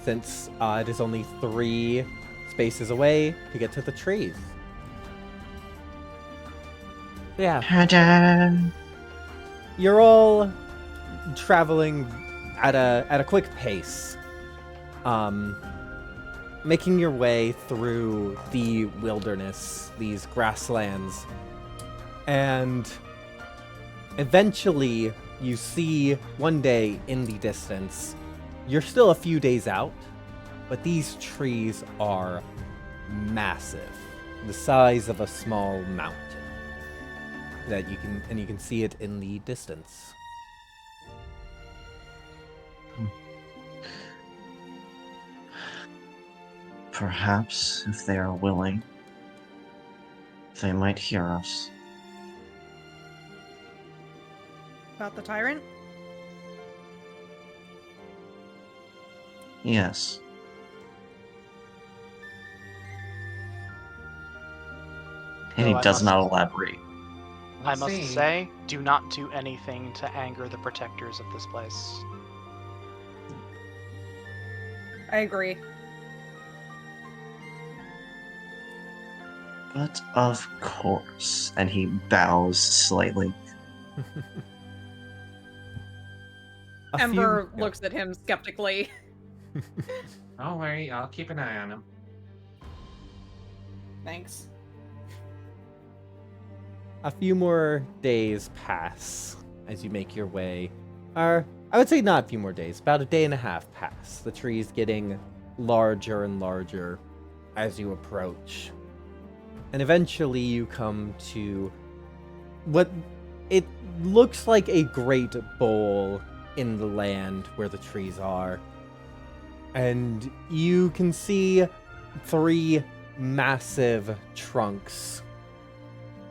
Since it is only 3 spaces away to get to the trees. Yeah, Ta-da! you're all traveling at a quick pace, making your way through the wilderness, these grasslands, and eventually you see one day in the distance. You're still a few days out, but these trees are massive, the size of a small mountain. You can see it in the distance. Perhaps, if they are willing, They might hear us. About the tyrant? Yes. And he Though I does must- not elaborate. I must See. say, do not do anything to anger the protectors of this place. I agree. But of course. And he bows slightly. A few- Ember yeah. looks at him skeptically. Don't worry, I'll keep an eye on him. Thanks. A few more days pass as you make your way. Or, I would say not a few more days, about a day and a half pass. The tree's getting larger and larger as you approach. And eventually you come to what it looks like a great bowl in the land where the trees are. And you can see 3 massive trunks.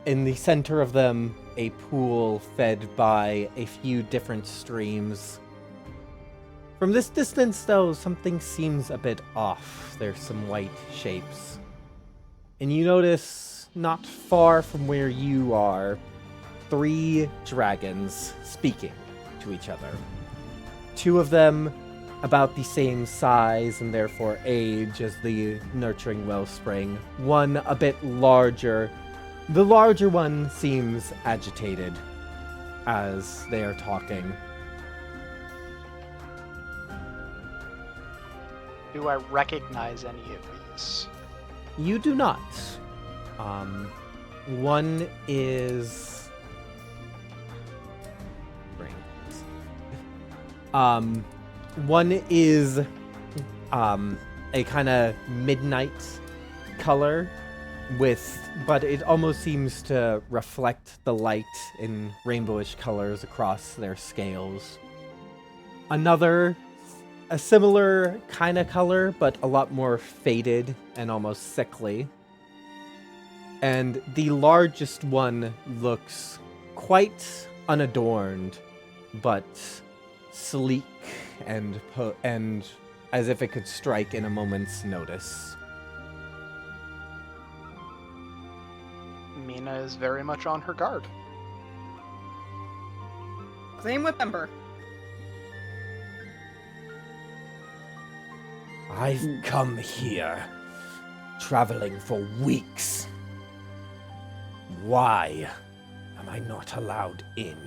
In the center of them, a pool fed by a few different streams. From this distance, though, something seems a bit off. There's some white shapes. And you notice, not far from where you are, 3 dragons speaking to each other. 2 of them about the same size and therefore age as the nurturing wellspring. 1 a bit larger. The larger one seems agitated as they are talking. Do I recognize any of these? You do not. One is... One is a kind of midnight color but it almost seems to reflect the light in rainbowish colors across their scales. Another, a similar kind of color, but a lot more faded and almost sickly. And the largest one looks quite unadorned, but sleek and as if it could strike in a moment's notice. Mina is very much on her guard. Same with Ember. I've come here, traveling for weeks. Why am I not allowed in?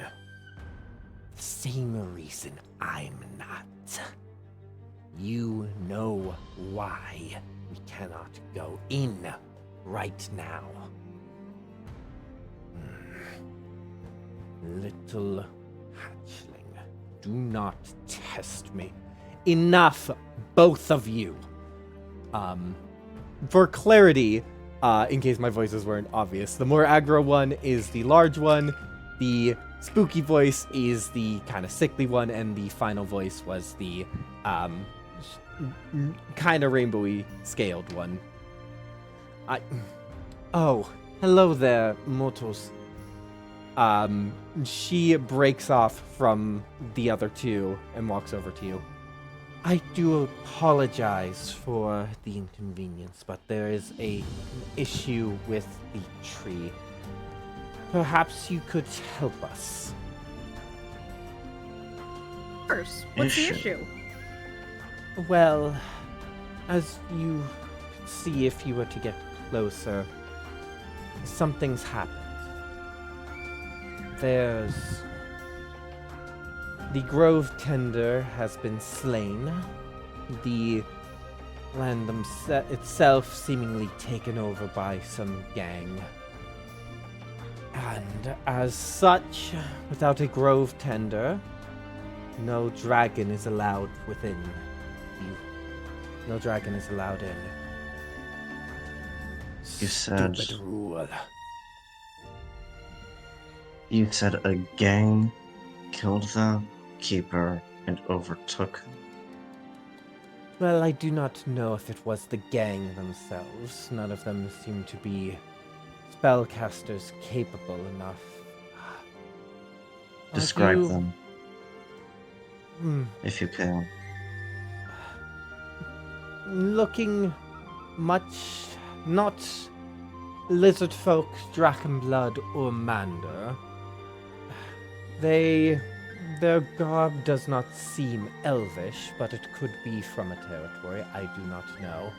Same reason I'm not. You know why we cannot go in right now. Little hatchling, do not test me. Enough, both of you. For clarity, in case my voices weren't obvious, the more aggro one is the large one, the spooky voice is the kind of sickly one, and the final voice was the kind of rainbowy scaled one. Oh, hello there, mortals. She breaks off from the other 2 and walks over to you. I do apologize for the inconvenience, but there is an issue with the tree. Perhaps you could help us. Of course. What's the issue? Well, as you could see if you were to get closer, something's happened. There's... The Grove Tender has been slain. The land itself seemingly taken over by some gang. And as such, without a Grove Tender, no dragon is allowed within you. No dragon is allowed in. You said- Stupid rule. You said a gang killed the keeper and overtook. Well, I do not know if it was the gang themselves. None of them seem to be spellcasters capable enough. Have Describe you- them, Hmm, if you can. looking much not lizard folk, Drakenblood, or Mander. Their garb does not seem elvish, but it could be from a territory I do not know.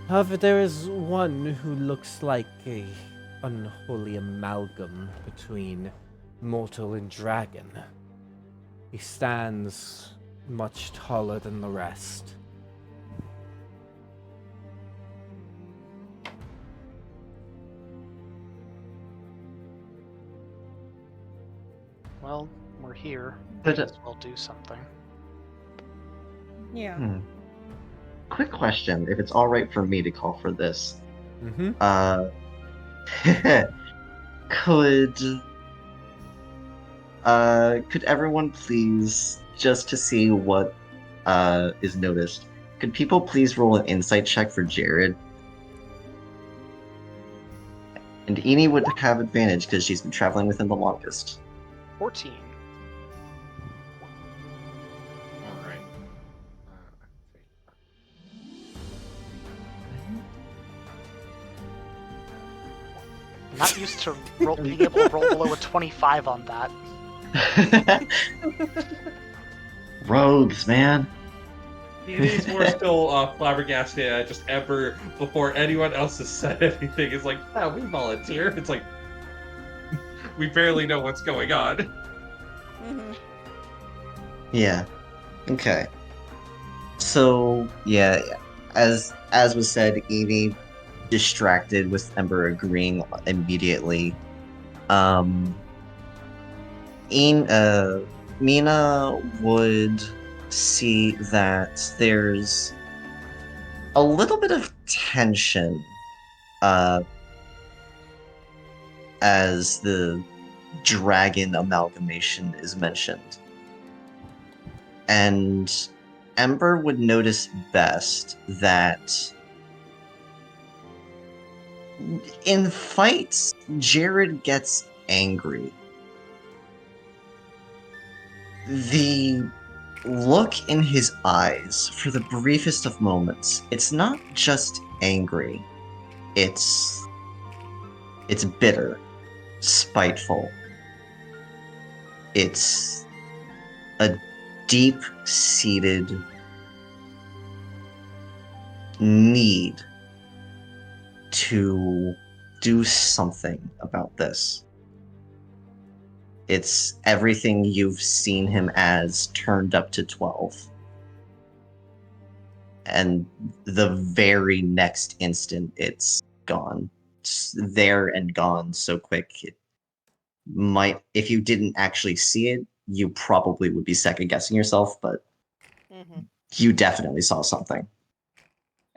However, there is one who looks like a unholy amalgam between mortal and dragon. He stands much taller than the rest. Well, we're here. But, Might as well do something. Yeah. Quick question, if it's alright for me to call for this. Mm-hmm. Could everyone please, just to see what is noticed, could people please roll an insight check for Jared? And Eni would have advantage because she's been traveling with him the longest. 14. All right. I'm not used to being able to roll below a 25 on that. Rogues, man. He's more still flabbergasted at just Ember before anyone else has said anything. It's like, yeah, we volunteer. It's like, we barely know what's going on. Mm-hmm. Yeah. Okay. So yeah, as was said, Evie distracted with Ember agreeing immediately. Mina would see that there's a little bit of tension as the dragon amalgamation is mentioned. And Ember would notice best that in fights, Jared gets angry. The look in his eyes for the briefest of moments, it's not just angry. It's bitter, spiteful. It's a deep-seated need to do something about this. It's everything you've seen him as turned up to 12. And the very next instant, it's gone. It's there and gone so quick. It might, if you didn't actually see it, you probably would be second guessing yourself, but Mm-hmm. you definitely saw something.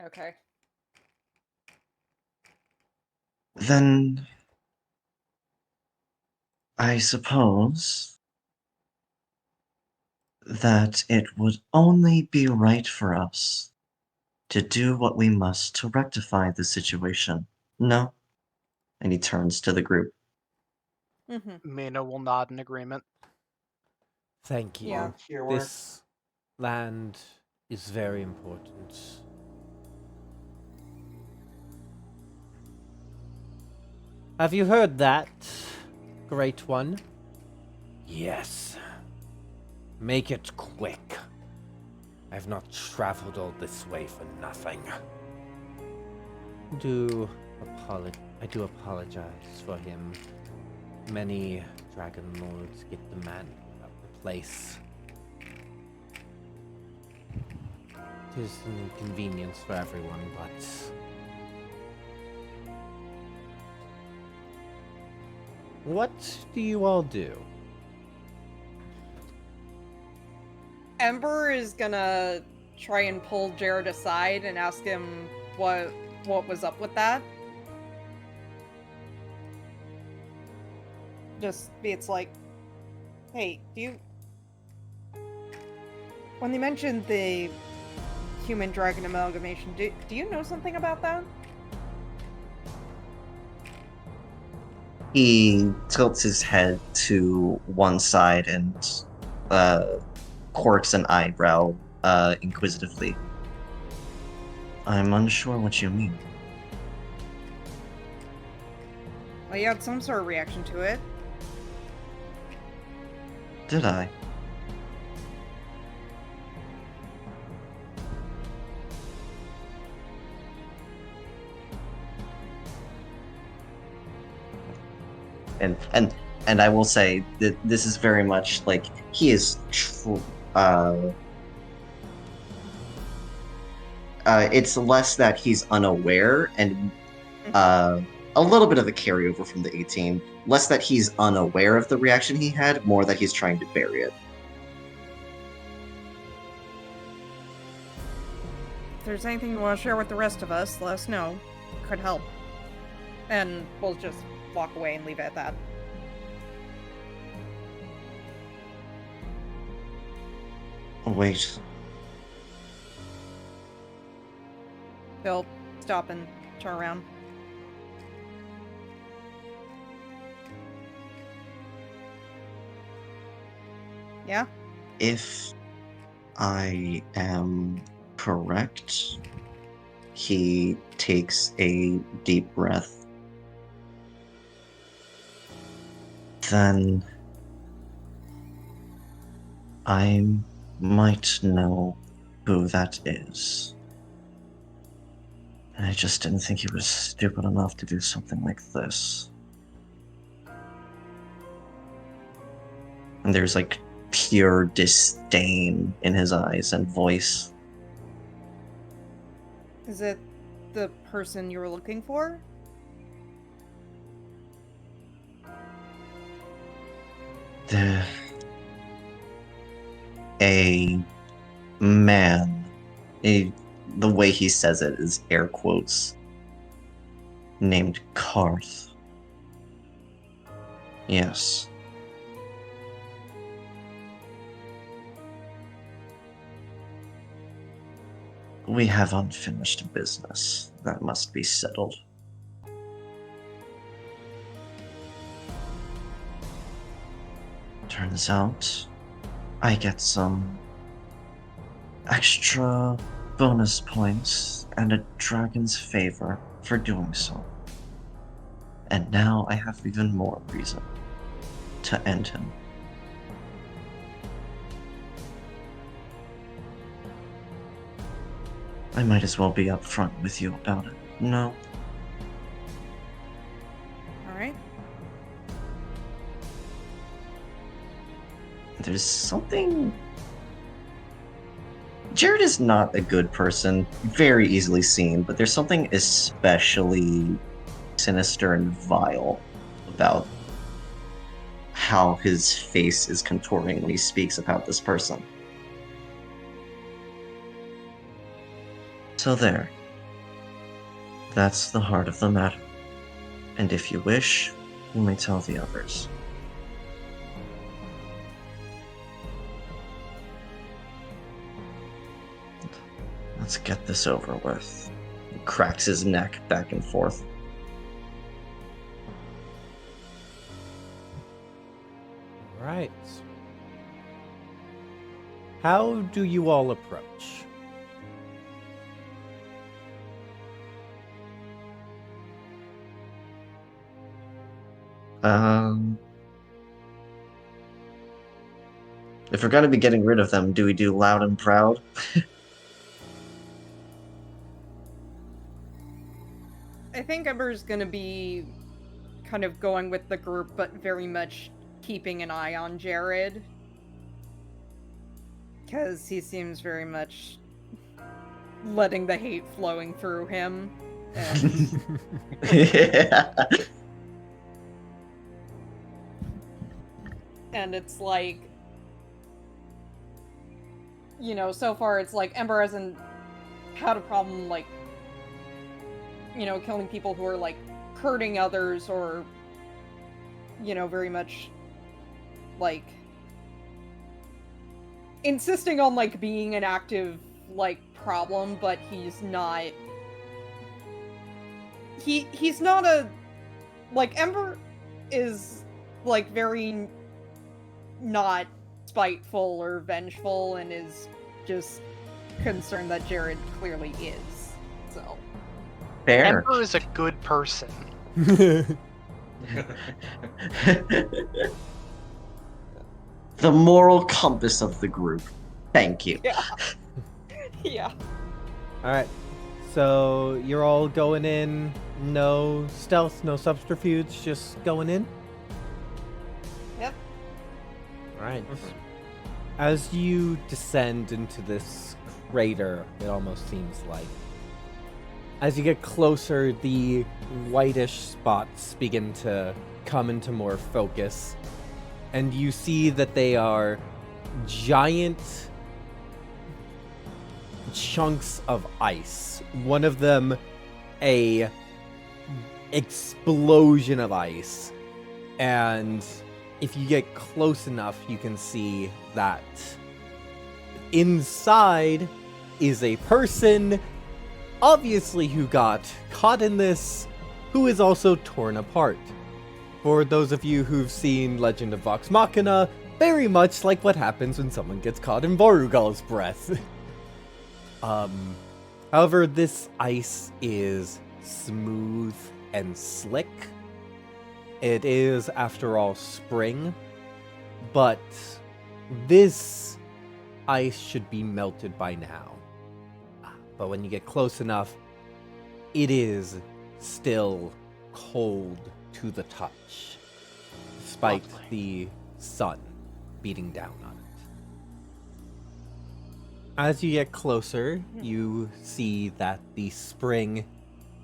Okay. Then I suppose that it would only be right for us to do what we must to rectify the situation. No? And he turns to the group. Mm-hmm. Mina will nod in agreement. Thank you. Yeah. Here we're This land is very important. Have you heard that, Great One? Yes. Make it quick. I've not traveled all this way for nothing. I do apologize for him. Many dragon lords get demanding about the place. It is an inconvenience for everyone, but what do you all do? Ember is gonna try and pull Jared aside and ask him what was up with that. It's like, hey, when they mentioned the human dragon amalgamation, do you know something about that? He tilts his head to one side and quirks an eyebrow inquisitively. I'm unsure what you mean. Well, you had some sort of reaction to it. Did I? And I will say that this is very much like he is it's less that he's unaware and a little bit of a carryover from the 18, less that he's unaware of the reaction he had, more that he's trying to bury it. If there's anything you want to share with the rest of us, let us know. Could help. And we'll just walk away and leave it at that. Wait. He'll stop and turn around. Yeah? If I am correct, he takes a deep breath. Then I might know who that is. I just didn't think he was stupid enough to do something like this. And there's like pure disdain in his eyes and voice. Is it the person you were looking for? A man. The way he says it is air quotes. Named Karth. Yes. We have unfinished business that must be settled. Turns out, I get some extra bonus points and a dragon's favor for doing so. And now I have even more reason to end him. I might as well be upfront with you about it. No? Alright. There's something... Jared is not a good person, very easily seen, but there's something especially sinister and vile about how his face is contorting when he speaks about this person. So there. That's the heart of the matter. And if you wish, you may tell the others. Let's get this over with. He cracks his neck back and forth. Right. How do you all approach? If we're gonna be getting rid of them, do we do loud and proud? I think Ember's gonna be kind of going with the group, but very much keeping an eye on Jared. Because he seems very much letting the hate flowing through him. And Yeah. and it's like, you know, so far it's like Ember hasn't had a problem, like, you know, killing people who are, like, hurting others or, you know, very much, like, insisting on, like, being an active, like, problem, but he's not... He's not a... Like, Ember is like very not spiteful or vengeful and is just concerned that Jared clearly is. So Fair. Ember is a good person. The moral compass of the group. Thank you. yeah. Alright. So you're all going in, no stealth, no subterfuge, just going in? Yep. Alright. As you descend into this crater, it almost seems like, as you get closer, the whitish spots begin to come into more focus, and you see that they are giant chunks of ice. One of them, a explosion of ice, and if you get close enough, you can see that inside is a person, obviously who got caught in this, who is also torn apart. For those of you who've seen Legend of Vox Machina, very much like what happens when someone gets caught in Vorugal's breath. However, this ice is smooth and slick. It is, after all, spring, but this ice should be melted by now. But when you get close enough, it is still cold to the touch, despite Lovely. the sun beating down on it. As you get closer, you see that the spring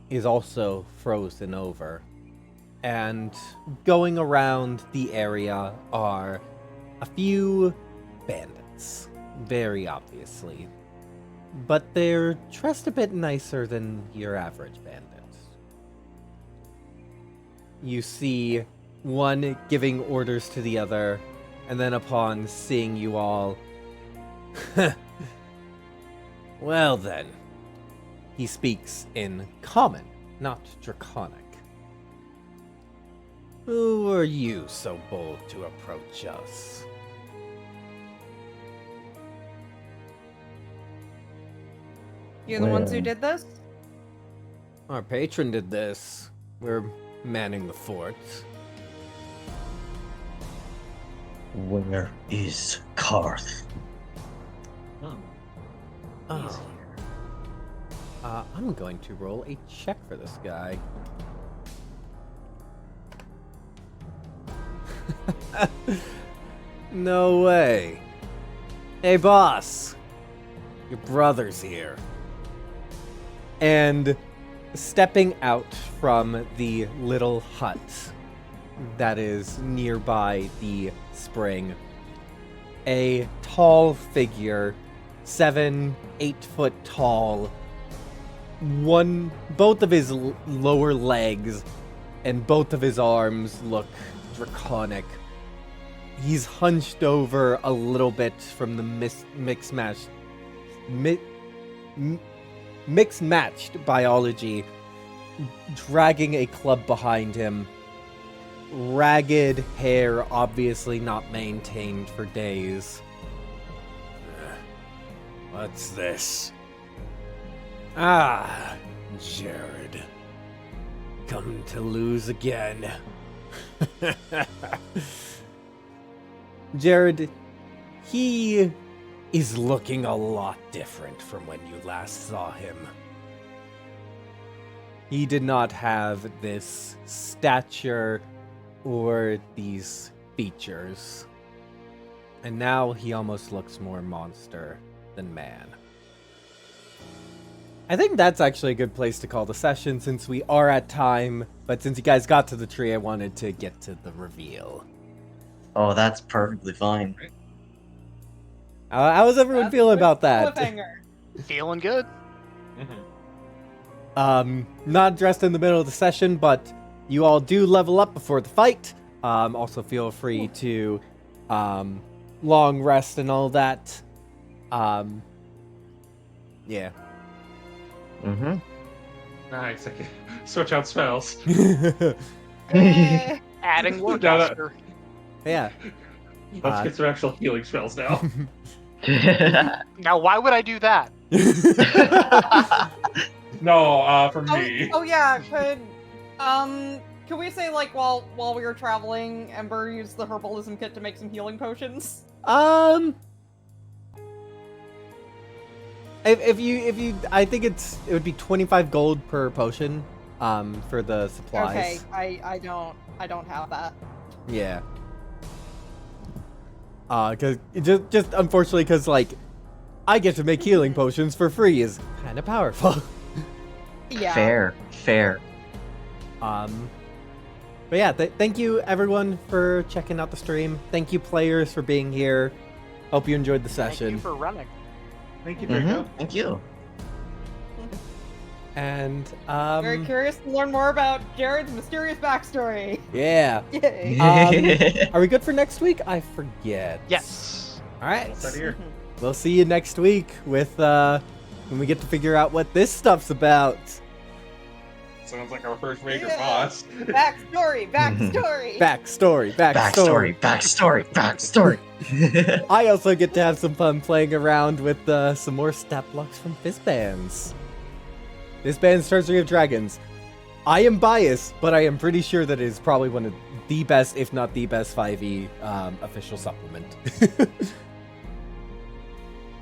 is also frozen over. And going around the area are a few bandits, very obviously. But they're dressed a bit nicer than your average bandit. You see one giving orders to the other, and then upon seeing you all, well then, he speaks in common, not draconic. Who are you so bold to approach us? You're the ones who Well. did this? Our patron did this. We're manning the fort. Where is Karth? Oh, Oh. he's here. I'm going to roll a check for this guy. No way. Hey, boss. Your brother's here. And stepping out from the little hut that is nearby the spring, a tall figure, 7-8 foot tall, both of his lower legs and both of his arms look draconic. He's hunched over a little bit from the mixed-matched biology, dragging a club behind him. Ragged hair, obviously not maintained for days. What's this? Ah, Jared. Come to lose again. Jared, he is looking a lot different from when you last saw him. He did not have this stature or these features. And now he almost looks more monster than man. I think that's actually a good place to call the session since we are at time, but since you guys got to the tree, I wanted to get to the reveal. Oh, that's perfectly fine. How was everyone That's feeling a about that? cliffhanger. Feeling good? Not addressed in the middle of the session, but you all do level up before the fight. Also feel free to long rest and all that. Yeah. Mm-hmm. Nice. I can switch out spells. Eh, Adding No, no. Warcaster. Yeah. Let's get some actual healing spells now. Now, why would I do that? No, from Oh, me. oh yeah, could we say like while we were traveling, Ember used the herbalism kit to make some healing potions? If you, I think it would be 25 gold per potion, for the supplies. Okay, I don't have that. Yeah. Cause just unfortunately, cause like, I get to make healing potions for free is kind of powerful. Yeah. Fair. But yeah, thank you everyone for checking out the stream. Thank you players for being here. Hope you enjoyed the Thank session. you for running. Thank you, Draco. Thank you. And Very curious to learn more about Jared's mysterious backstory. yeah. Yay. Are we good for next week? I forget. Yes. All right. What's that here? We'll see you next week with when we get to figure out what this stuff's about. Sounds like our first major Yeah. boss. Backstory. Backstory. Backstory. I also get to have some fun playing around with some more stat blocks from Fizban's. Fizban's Treasury of Dragons. I am biased, but I am pretty sure that it is probably one of the best, if not the best, 5e official supplement.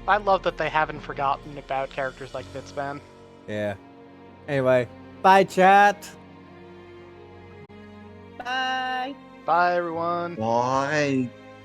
I love that they haven't forgotten about characters like Fitzban. Yeah. Anyway, bye, chat. Bye. Bye, everyone. Why?